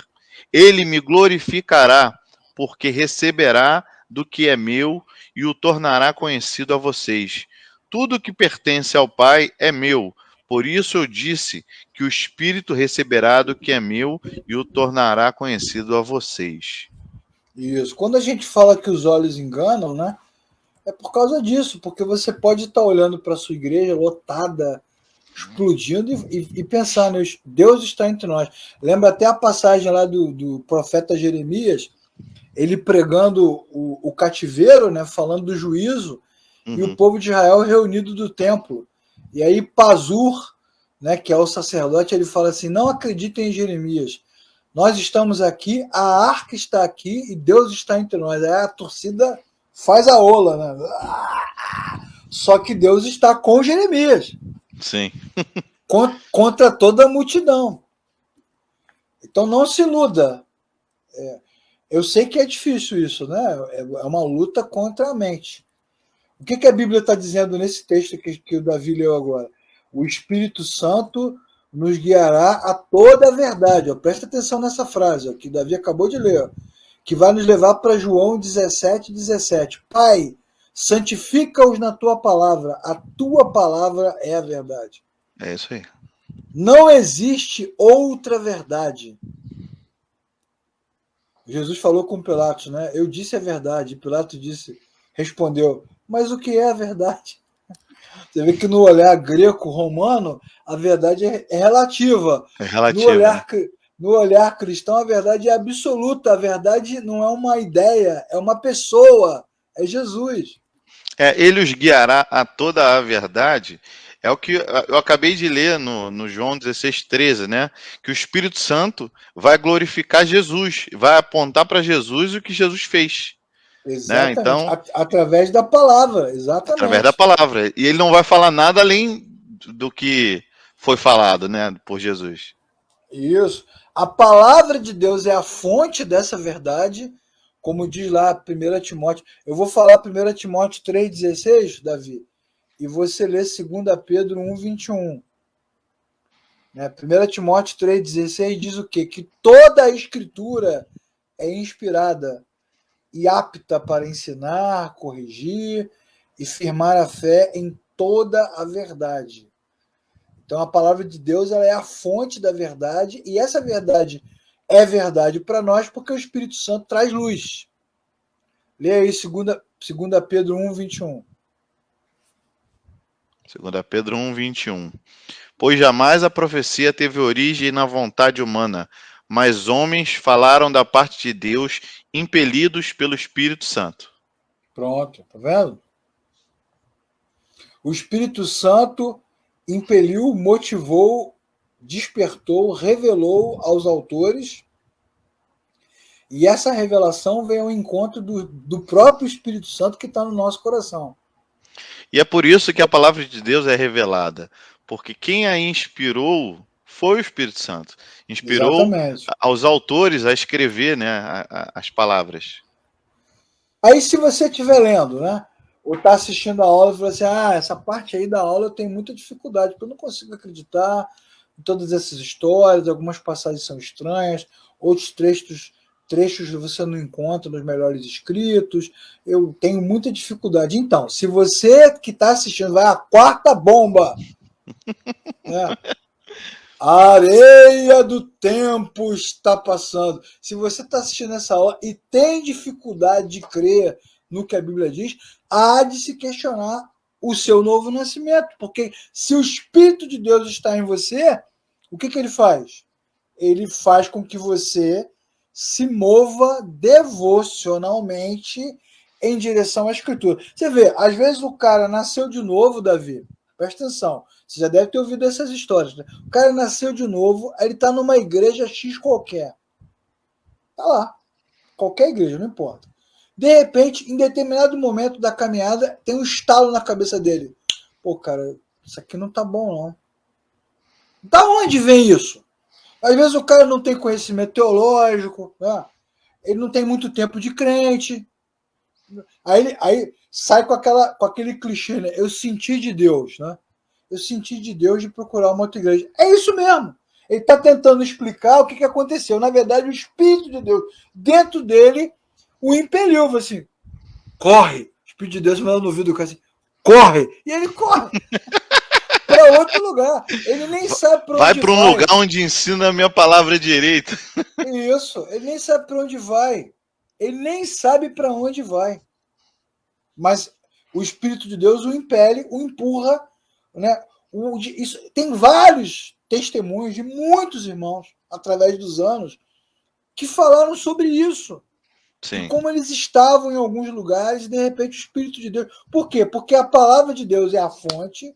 Ele me glorificará, porque receberá do que é meu e o tornará conhecido a vocês. Tudo que pertence ao Pai é meu. Por isso eu disse que o Espírito receberá do que é meu e o tornará conhecido a vocês. Isso. Quando a gente fala que os olhos enganam, né? É por causa disso, porque você pode estar olhando para a sua igreja lotada, explodindo e pensar, né? Deus está entre nós. Lembra até a passagem lá do profeta Jeremias, ele pregando o cativeiro, né? Falando do juízo, e o povo de Israel reunido do templo. E aí Pazur, né, que é o sacerdote, ele fala assim, não acreditem em Jeremias. Nós estamos aqui, a arca está aqui e Deus está entre nós. Aí a torcida faz a ola, né? Só que Deus está com Jeremias. Sim. Contra toda a multidão. Então não se iluda. Eu sei que é difícil isso, né? É uma luta contra a mente. O que a Bíblia está dizendo nesse texto que o Davi leu agora? O Espírito Santo nos guiará a toda a verdade. Presta atenção nessa frase que o Davi acabou de ler, que vai nos levar para João 17, 17. Pai, santifica-os na tua palavra. A tua palavra é a verdade. É isso aí. Não existe outra verdade. Jesus falou com Pilatos, né? Eu disse a verdade. Pilatos respondeu, mas o que é a verdade? Você vê que no olhar greco-romano, a verdade é relativa. É relativa. No olhar cristão, a verdade é absoluta. A verdade não é uma ideia, é uma pessoa. É Jesus. Ele os guiará a toda a verdade. É o que eu acabei de ler no João 16:13, né? Que o Espírito Santo vai glorificar Jesus, vai apontar para Jesus o que Jesus fez, né? Exatamente. Então, Através da palavra. através da Exatamente. palavra. E ele não vai falar nada além do que foi falado, né, por Jesus. Isso. A palavra de Deus é a fonte dessa verdade, como diz lá 1 Timóteo. Eu vou falar 1 Timóteo 3,16, Davi, e você lê 2 Pedro 1,21. Né? 1 Timóteo 3,16 diz o quê? Que toda a escritura é inspirada e apta para ensinar, corrigir e firmar a fé em toda a verdade. Então a palavra de Deus ela é a fonte da verdade e essa verdade é verdade para nós porque o Espírito Santo traz luz. Leia aí 2 Pedro 1,21. 2 Pedro 1:21. Pois jamais a profecia teve origem na vontade humana, mas homens falaram da parte de Deus, impelidos pelo Espírito Santo. Pronto, tá vendo? O Espírito Santo impeliu, motivou, despertou, revelou aos autores. E essa revelação vem ao encontro do próprio Espírito Santo que está no nosso coração. E é por isso que a palavra de Deus é revelada, porque quem a inspirou foi o Espírito Santo. Inspirou Exatamente. aos autores a escrever, né, as palavras. Aí, se você estiver lendo, né? Ou está assistindo a aula e fala assim: essa parte aí da aula eu tenho muita dificuldade, porque eu não consigo acreditar em todas essas histórias, algumas passagens são estranhas, outros trechos você não encontra nos melhores escritos, eu tenho muita dificuldade. Então, se você que está assistindo vai à quarta bomba, né? A areia do tempo está passando. Se você está assistindo essa aula e tem dificuldade de crer no que a Bíblia diz, há de se questionar o seu novo nascimento. Porque se o Espírito de Deus está em você, o que ele faz? Ele faz com que você se mova devocionalmente em direção à Escritura. Você vê, às vezes o cara nasceu de novo, Davi. Presta atenção. Você já deve ter ouvido essas histórias. Né? O cara nasceu de novo, aí ele está numa igreja X qualquer. Tá lá. Qualquer igreja, não importa. De repente, em determinado momento da caminhada, tem um estalo na cabeça dele. Pô, cara, isso aqui não tá bom, não. Da onde vem isso? Às vezes o cara não tem conhecimento teológico, né? Ele não tem muito tempo de crente. Aí sai com aquele clichê, né? Eu senti de Deus, né? Eu senti de Deus de procurar uma outra igreja. É isso mesmo. Ele está tentando explicar o que aconteceu. Na verdade, o Espírito de Deus, dentro dele, o impeliu. Assim, corre. O Espírito de Deus falando no ouvido do cara assim, corre. E ele corre para outro lugar. Ele nem sabe para Vai onde para um vai. lugar onde ensina a minha palavra direita. Isso. Ele nem sabe para onde vai. Ele nem sabe para onde vai. Mas o Espírito de Deus o impele, o empurra, né? Tem vários testemunhos de muitos irmãos, através dos anos, que falaram sobre isso. De Sim, como eles estavam em alguns lugares e, de repente, o Espírito de Deus... Por quê? Porque a palavra de Deus é a fonte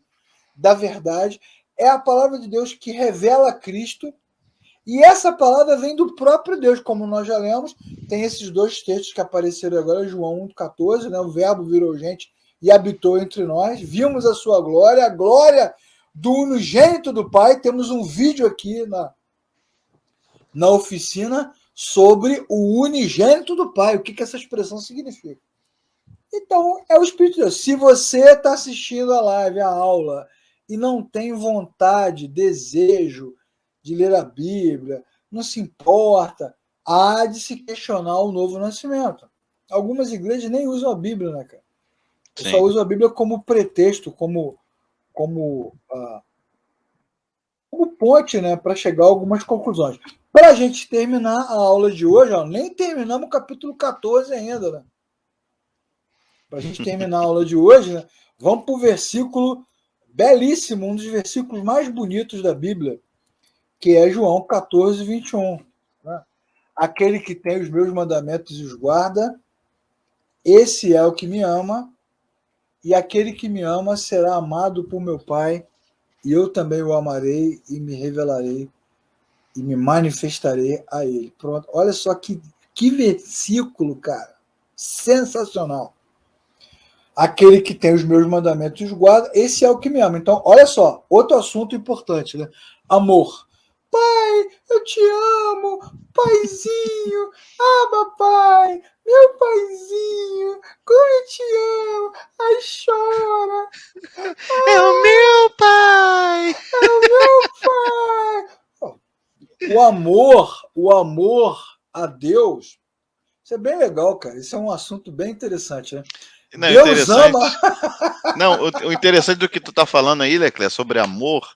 da verdade, é a palavra de Deus que revela Cristo, e essa palavra vem do próprio Deus, como nós já lemos. Tem esses dois textos que apareceram agora, João 1,14, né? O verbo virou gente e habitou entre nós. Vimos a sua glória, a glória do unigênito do Pai. Temos um vídeo aqui na oficina sobre o unigênito do Pai. O que essa expressão significa? Então, é o Espírito de Deus. Se você está assistindo a live, a aula, e não tem vontade, desejo de ler a Bíblia, não se importa, há de se questionar o novo nascimento. Algumas igrejas nem usam a Bíblia, né, cara? Eu só sim. uso a Bíblia como pretexto, como ponte, né, para chegar a algumas conclusões. Para a gente terminar a aula de hoje, ó, nem terminamos o capítulo 14 ainda, né? Para a gente terminar a aula de hoje, né, vamos para o versículo belíssimo, um dos versículos mais bonitos da Bíblia, que é João 14, 21. Né? Aquele que tem os meus mandamentos e os guarda, esse é o que me ama, e aquele que me ama será amado por meu Pai, e eu também o amarei e me revelarei e me manifestarei a ele. Pronto, olha só que versículo, cara, sensacional. Aquele que tem os meus mandamentos e os guarda, esse é o que me ama. Então, olha só, outro assunto importante, né? Amor. Pai, eu te amo, paizinho, pai, meu paizinho, como eu te amo, ai chora, É o meu pai! é o meu pai. O amor a Deus, isso é bem legal, cara. Isso é um assunto bem interessante, né? Não, Deus interessante. ama. Não, o interessante do que tu tá falando aí, Leclerc, sobre amor,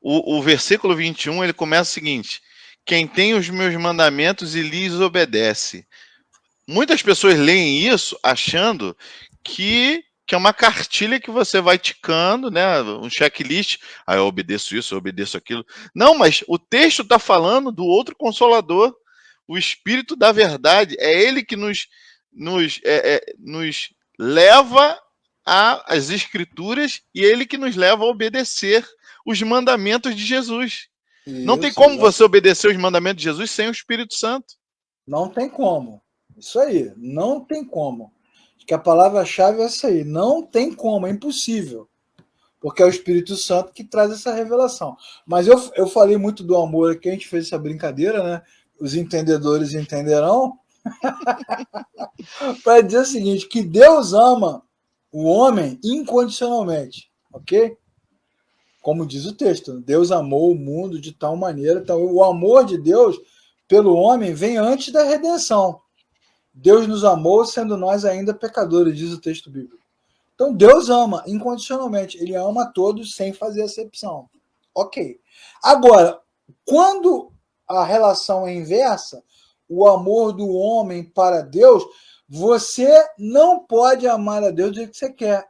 o versículo 21, ele começa o seguinte: quem tem os meus mandamentos e lhes obedece. Muitas pessoas leem isso achando que é uma cartilha que você vai ticando, né? Um checklist. Ah, eu obedeço isso, eu obedeço aquilo. Não, mas o texto está falando do outro consolador, o Espírito da Verdade. É ele que nos leva às Escrituras e ele que nos leva a obedecer os mandamentos de Jesus. Não tem Isso, como exato. você obedecer os mandamentos de Jesus sem o Espírito Santo. Não tem como. Isso aí, não tem como. Acho que a palavra-chave é essa aí. Não tem como, é impossível. Porque é o Espírito Santo que traz essa revelação. Mas eu falei muito do amor aqui, a gente fez essa brincadeira, né? Os entendedores entenderão. Para dizer o seguinte: que Deus ama o homem incondicionalmente. Ok? Como diz o texto, Deus amou o mundo de tal maneira. Então, o amor de Deus pelo homem vem antes da redenção. Deus nos amou sendo nós ainda pecadores, diz o texto bíblico. Então Deus ama incondicionalmente, ele ama a todos sem fazer acepção. Ok. Agora, quando a relação é inversa, o amor do homem para Deus, você não pode amar a Deus do jeito que você quer.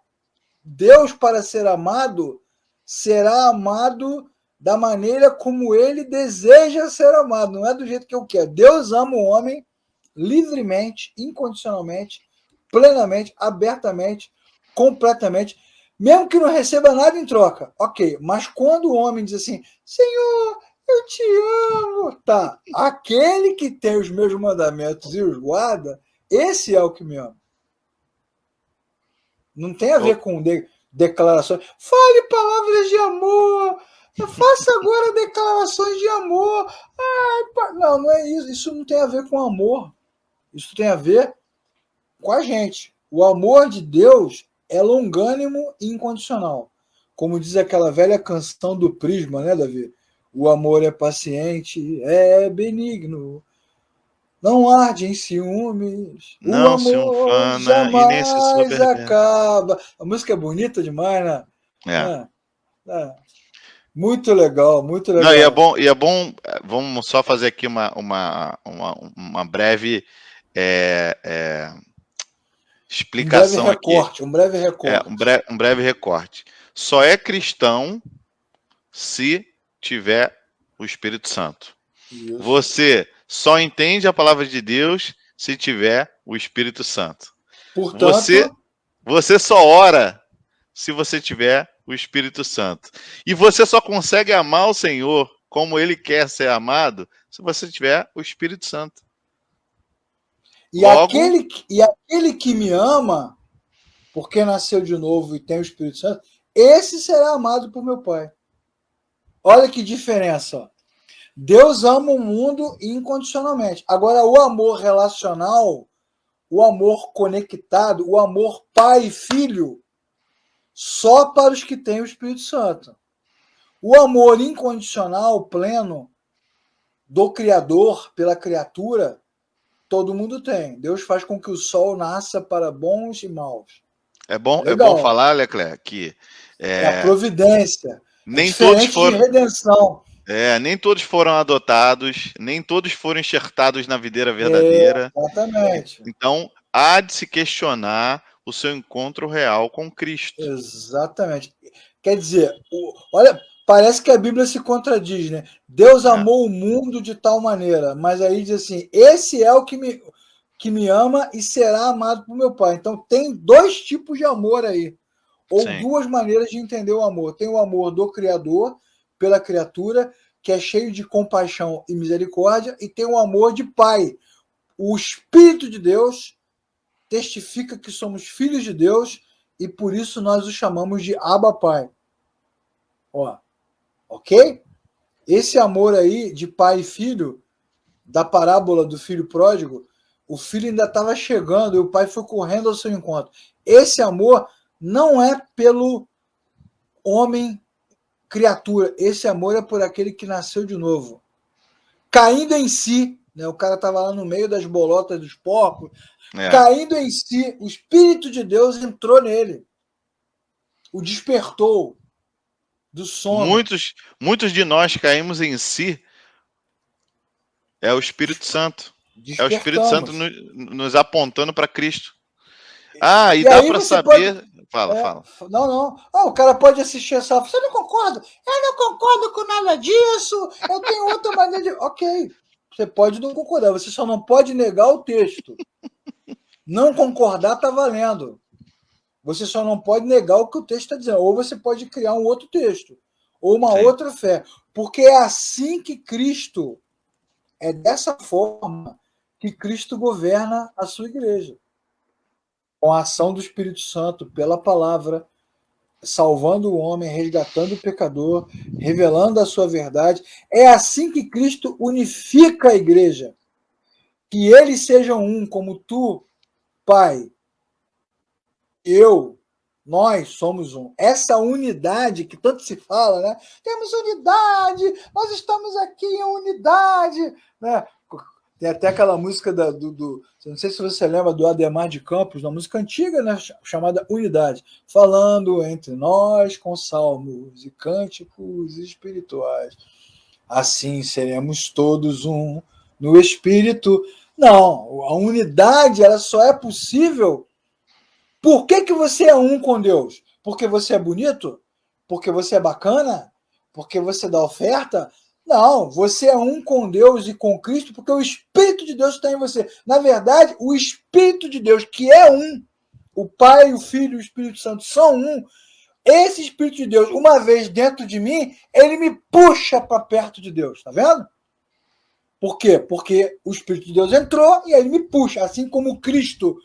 Deus, para ser amado, será amado da maneira como ele deseja ser amado, não é do jeito que eu quero. Deus ama o homem livremente, incondicionalmente, plenamente, abertamente, completamente, mesmo que não receba nada em troca. Ok, mas quando o homem diz assim, Senhor, eu te amo, tá, aquele que tem os meus mandamentos e os guarda, esse é o que me ama. Não tem a ver com declarações. Fale palavras de amor. Faça agora declarações de amor. Não, não é isso. Isso não tem a ver com amor. Isso tem a ver com a gente. O amor de Deus é longânimo e incondicional. Como diz aquela velha canção do Prisma, né, Davi? O amor é paciente, é benigno, não arde em ciúmes, o Não se amor ufana e nem se jamais soberbece. acaba. A música é bonita demais, né? É. É. Muito legal, muito Não, legal. e é bom, vamos só fazer aqui uma breve é, é, Um breve explicação aqui. recorte, um breve recorte. Um breve recorte. Só é cristão se tiver o Espírito Santo. Isso. Você só entende a palavra de Deus se tiver o Espírito Santo. Portanto, Você só ora se você tiver o Espírito Santo. E você só consegue amar o Senhor como ele quer ser amado se você tiver o Espírito Santo. Logo, e aquele que me ama, porque nasceu de novo e tem o Espírito Santo, esse será amado por meu Pai. Olha que diferença. Deus ama o mundo incondicionalmente. Agora, o amor relacional, o amor conectado, o amor pai e filho, só para os que têm o Espírito Santo. O amor incondicional, pleno, do Criador pela criatura, todo mundo tem. Deus faz com que o sol nasça para bons e maus. é bom Legal. falar, Leclerc, que É a providência. É nem todos diferente de foram. redenção. Nem todos foram adotados, nem todos foram enxertados na videira verdadeira. Exatamente. Então, há de se questionar o seu encontro real com Cristo. Exatamente. Quer dizer, olha, Parece que a Bíblia se contradiz, né? Deus É, amou o mundo de tal maneira, mas aí diz assim: esse é o que me ama e será amado por meu Pai. Então tem dois tipos de amor aí, ou sim. duas maneiras de entender o amor. Tem o amor do Criador pela criatura, que é cheio de compaixão e misericórdia, e tem o amor de Pai. O Espírito de Deus testifica que somos filhos de Deus e por isso nós o chamamos de Abba Pai. Ó, ok? Esse amor aí de pai e filho, da parábola do filho pródigo, o filho ainda estava chegando e o pai foi correndo ao seu encontro. Esse amor não é pelo homem criatura, esse amor é por aquele que nasceu de novo. Caindo em si, né? O cara estava lá no meio das bolotas dos porcos, É. caindo em si, o Espírito de Deus entrou nele, o despertou do sono. Muitos de nós caímos em si, é o Espírito Santo. É o Espírito Santo Despertamos. nos apontando para Cristo. Ah, e E dá aí para você pode. saber. Fala, fala. Não, não. Ah, o cara pode assistir essa. Você não concorda? Eu não concordo com nada disso. Eu tenho outra maneira de. Ok. Você pode não concordar, você só não pode negar o texto. Não concordar está valendo. Você só não pode negar o que o texto está dizendo. Ou você pode criar um outro texto. Ou uma Sim, outra fé. Porque é assim que Cristo. É dessa forma que Cristo governa a sua igreja. Com a ação do Espírito Santo, pela palavra, salvando o homem, resgatando o pecador, revelando a sua verdade. É assim que Cristo unifica a igreja. Que eles sejam um, como tu, Pai, eu, nós somos um. Essa unidade que tanto se fala, né? Temos unidade, nós estamos aqui em unidade, né? Tem até aquela música não sei se você lembra do Ademar de Campos, uma música antiga, né, chamada Unidade, falando entre nós com salmos e cânticos espirituais. Assim seremos todos um no Espírito. Não, a unidade ela só é possível. Por que você é um com Deus? Porque você é bonito? Porque você é bacana? Porque você dá oferta? Não, você é um com Deus e com Cristo porque o Espírito de Deus está em você. Na verdade, o Espírito de Deus, que é um, o Pai, o Filho e o Espírito Santo são um, esse Espírito de Deus, uma vez dentro de mim, ele me puxa para perto de Deus, tá vendo? Por quê? Porque o Espírito de Deus entrou e ele me puxa, assim como Cristo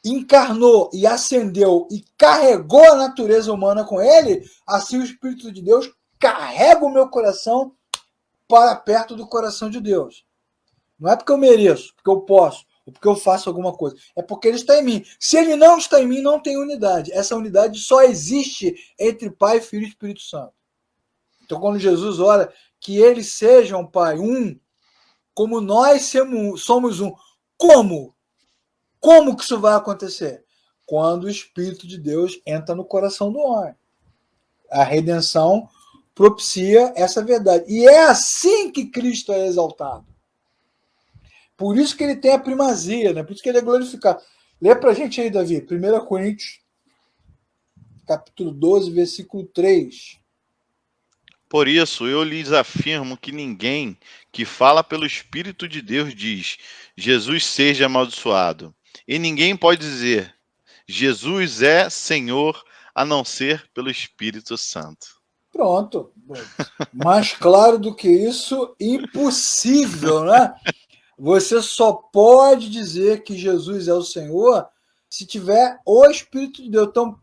encarnou e ascendeu e carregou a natureza humana com ele, assim o Espírito de Deus carrega o meu coração para perto do coração de Deus. Não é porque eu mereço, porque eu posso, ou porque eu faço alguma coisa. É porque ele está em mim. Se ele não está em mim, não tem unidade. Essa unidade só existe entre Pai, Filho e Espírito Santo. Então, quando Jesus ora que eles sejam, Pai, um, como nós somos um. Como? Como que isso vai acontecer? Quando o Espírito de Deus entra no coração do homem. A redenção propicia essa verdade. E é assim que Cristo é exaltado. Por isso que ele tem a primazia, né? Por isso que ele é glorificado. Lê para a gente aí, Davi, 1 Coríntios, capítulo 12, versículo 3. Por isso, eu lhes afirmo que ninguém que fala pelo Espírito de Deus diz: Jesus seja amaldiçoado. E ninguém pode dizer: Jesus é Senhor, a não ser pelo Espírito Santo. Pronto. Mais claro do que isso, impossível, né? Você só pode dizer que Jesus é o Senhor se tiver o Espírito de Deus. Então,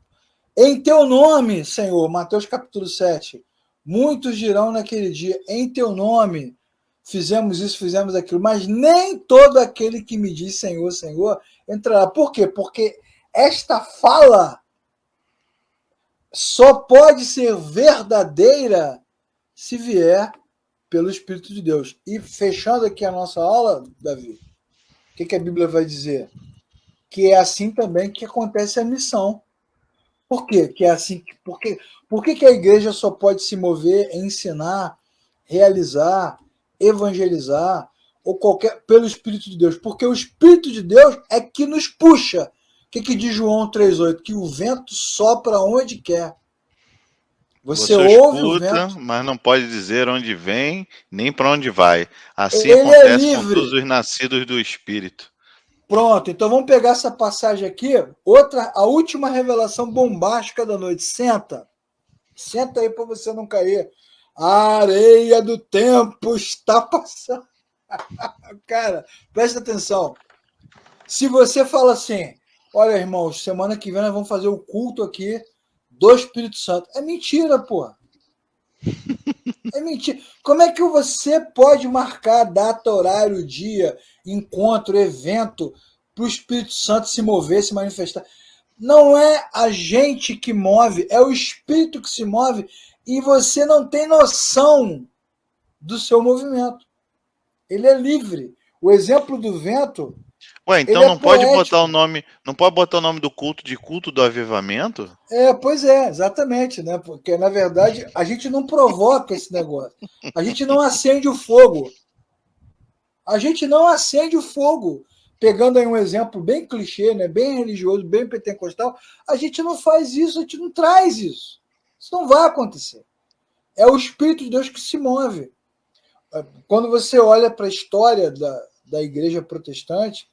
em teu nome, Senhor, Mateus capítulo 7, muitos dirão naquele dia, em teu nome fizemos isso, fizemos aquilo, mas nem todo aquele que me diz Senhor, Senhor, entrará. Por quê? Porque esta fala só pode ser verdadeira se vier pelo Espírito de Deus. E fechando aqui a nossa aula, Davi, o que a Bíblia vai dizer? Que é assim também que acontece a missão. Por quê? Que é assim? Por que a igreja só pode se mover, ensinar, realizar, evangelizar, ou qualquer pelo Espírito de Deus? Porque o Espírito de Deus é que nos puxa. O que diz João 3,8? Que o vento sopra onde quer. Você Você o ouve o escuta, vento, mas não pode dizer onde vem, nem para onde vai. Assim ele é acontece com todos livre. os nascidos do Espírito. Pronto, então vamos pegar essa passagem aqui, a última revelação bombástica da noite. Senta aí para você não cair. A areia do tempo está passando. Cara, presta atenção. Se você fala assim, olha, irmãos, semana que vem nós vamos fazer o culto aqui do Espírito Santo. É mentira, pô. É mentira. Como é que você pode marcar data, horário, dia, encontro, evento para o Espírito Santo se mover, se manifestar? Não é a gente que move, é o Espírito que se move e você não tem noção do seu movimento. Ele é livre. O exemplo do vento, Ué, ele então é não pode botar o poético. nome, não pode botar o nome do culto de culto do avivamento? Pois é, exatamente, né? Porque, na verdade, a gente não provoca esse negócio. A gente não acende o fogo. A gente não acende o fogo. Pegando aí um exemplo bem clichê, né? Bem religioso, bem pentecostal, a gente não faz isso, a gente não traz isso. Isso não vai acontecer. É o Espírito de Deus que se move. Quando você olha para a história da igreja protestante,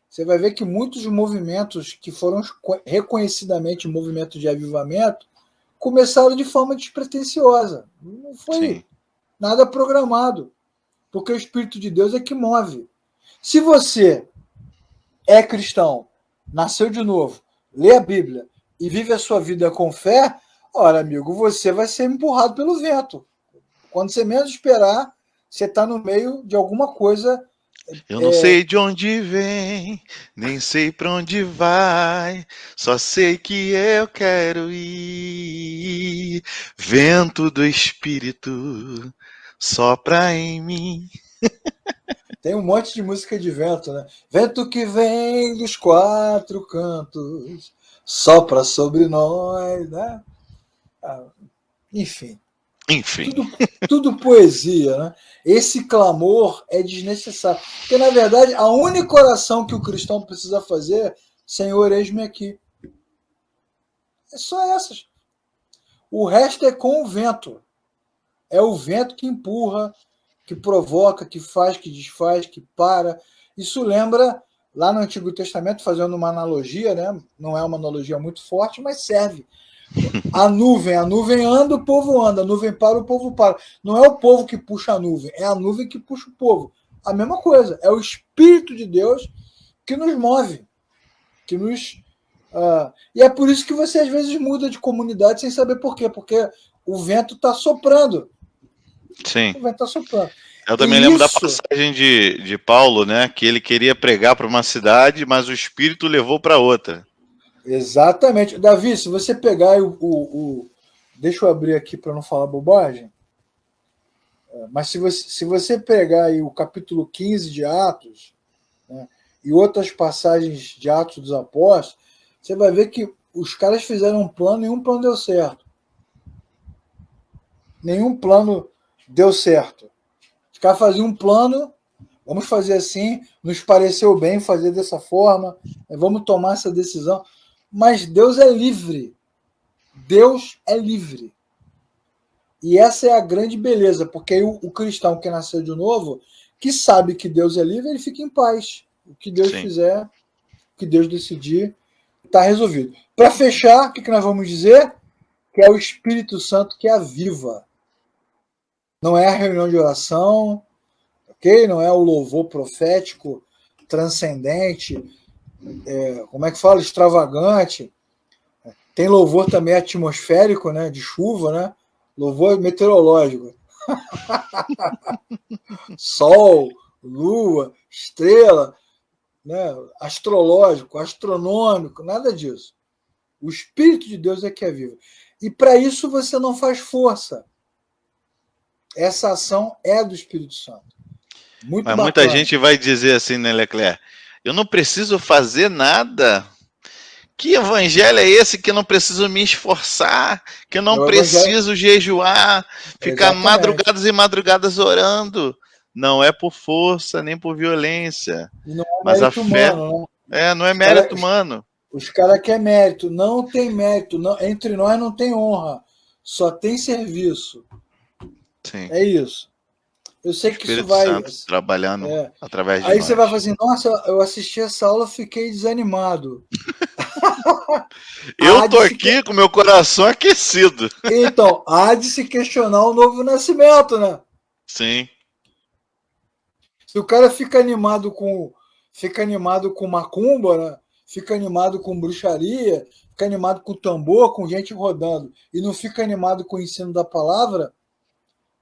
você vai ver que muitos movimentos que foram reconhecidamente movimentos de avivamento começaram de forma despretensiosa. Não Sim. foi nada programado, porque o Espírito de Deus é que move. Se você é cristão, nasceu de novo, lê a Bíblia e vive a sua vida com fé, ora, amigo, você vai ser empurrado pelo vento. Quando você menos esperar, você está no meio de alguma coisa. Eu não sei de onde vem, nem sei para onde vai, só sei que eu quero ir. Vento do Espírito sopra em mim. Tem um monte de música de vento, né? Vento que vem dos quatro cantos, sopra sobre nós, né? Enfim, Enfim, tudo poesia, né? Esse clamor é desnecessário. Porque, na verdade, a única oração que o cristão precisa fazer é: Senhor, eis-me aqui. É só essas. O resto é com o vento. É o vento que empurra, que provoca, que faz, que desfaz, que para. Isso lembra, lá no Antigo Testamento, fazendo uma analogia, né? Não é uma analogia muito forte, mas serve. A nuvem anda, o povo anda, a nuvem para, o povo para. Não é o povo que puxa a nuvem, é a nuvem que puxa o povo. A mesma coisa, é o Espírito de Deus que nos move, que nos. E é por isso que você às vezes muda de comunidade sem saber por quê, porque o vento está soprando. sim. O vento está soprando. Eu também E lembro da isso, passagem de Paulo, né? Que ele queria pregar para uma cidade, mas o Espírito levou para outra. exatamente. Davi, se você pegar deixa eu abrir aqui para não falar bobagem. Mas se você pegar aí o capítulo 15 de Atos, né, e outras passagens de Atos dos Apóstolos, você vai ver que os caras fizeram um plano e nenhum plano deu certo. Nenhum plano deu certo. Os caras faziam um plano, vamos fazer assim, nos pareceu bem fazer dessa forma, vamos tomar essa decisão. Mas Deus é livre. Deus é livre. E essa é a grande beleza, porque aí o cristão que nasceu de novo, que sabe que Deus é livre, ele fica em paz. O que Deus Sim. fizer, o que Deus decidir, está resolvido. Para fechar, o que nós vamos dizer? Que é o Espírito Santo que aviva. Não é a reunião de oração, ok? Não é o louvor profético transcendente, como é que fala? Extravagante. Tem louvor também atmosférico, né? De chuva, né? Louvor meteorológico. Sol, lua, estrela, né? Astrológico, astronômico, nada disso. O Espírito de Deus é que é vivo. E para isso você não faz força. Essa ação é do Espírito Santo. Muito Mas muita bacana. gente vai dizer assim, né, Leclerc? Eu não preciso fazer nada. Que evangelho é esse que eu não preciso me esforçar, que eu É não o evangelho. preciso jejuar, ficar Exatamente. madrugadas e madrugadas orando? Não é por força nem por violência, E não é mas a mérito fé humano, né? não é Os caras mérito humano. os cara querem mérito. Não tem mérito. Não, entre nós não tem honra. só tem serviço. Sim. É isso. Eu sei que isso Espírito vai. Santo trabalhando através de Aí nós. você vai falar assim: nossa, eu assisti essa aula, fiquei desanimado. Eu Há tô de se... aqui com meu coração aquecido. Então, há de se questionar o novo nascimento, né? Sim. Se o cara fica animado com macumba, né? Fica animado com bruxaria, fica animado com tambor, com gente rodando, e não fica animado com o ensino da palavra,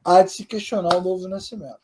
há de se questionar o novo nascimento.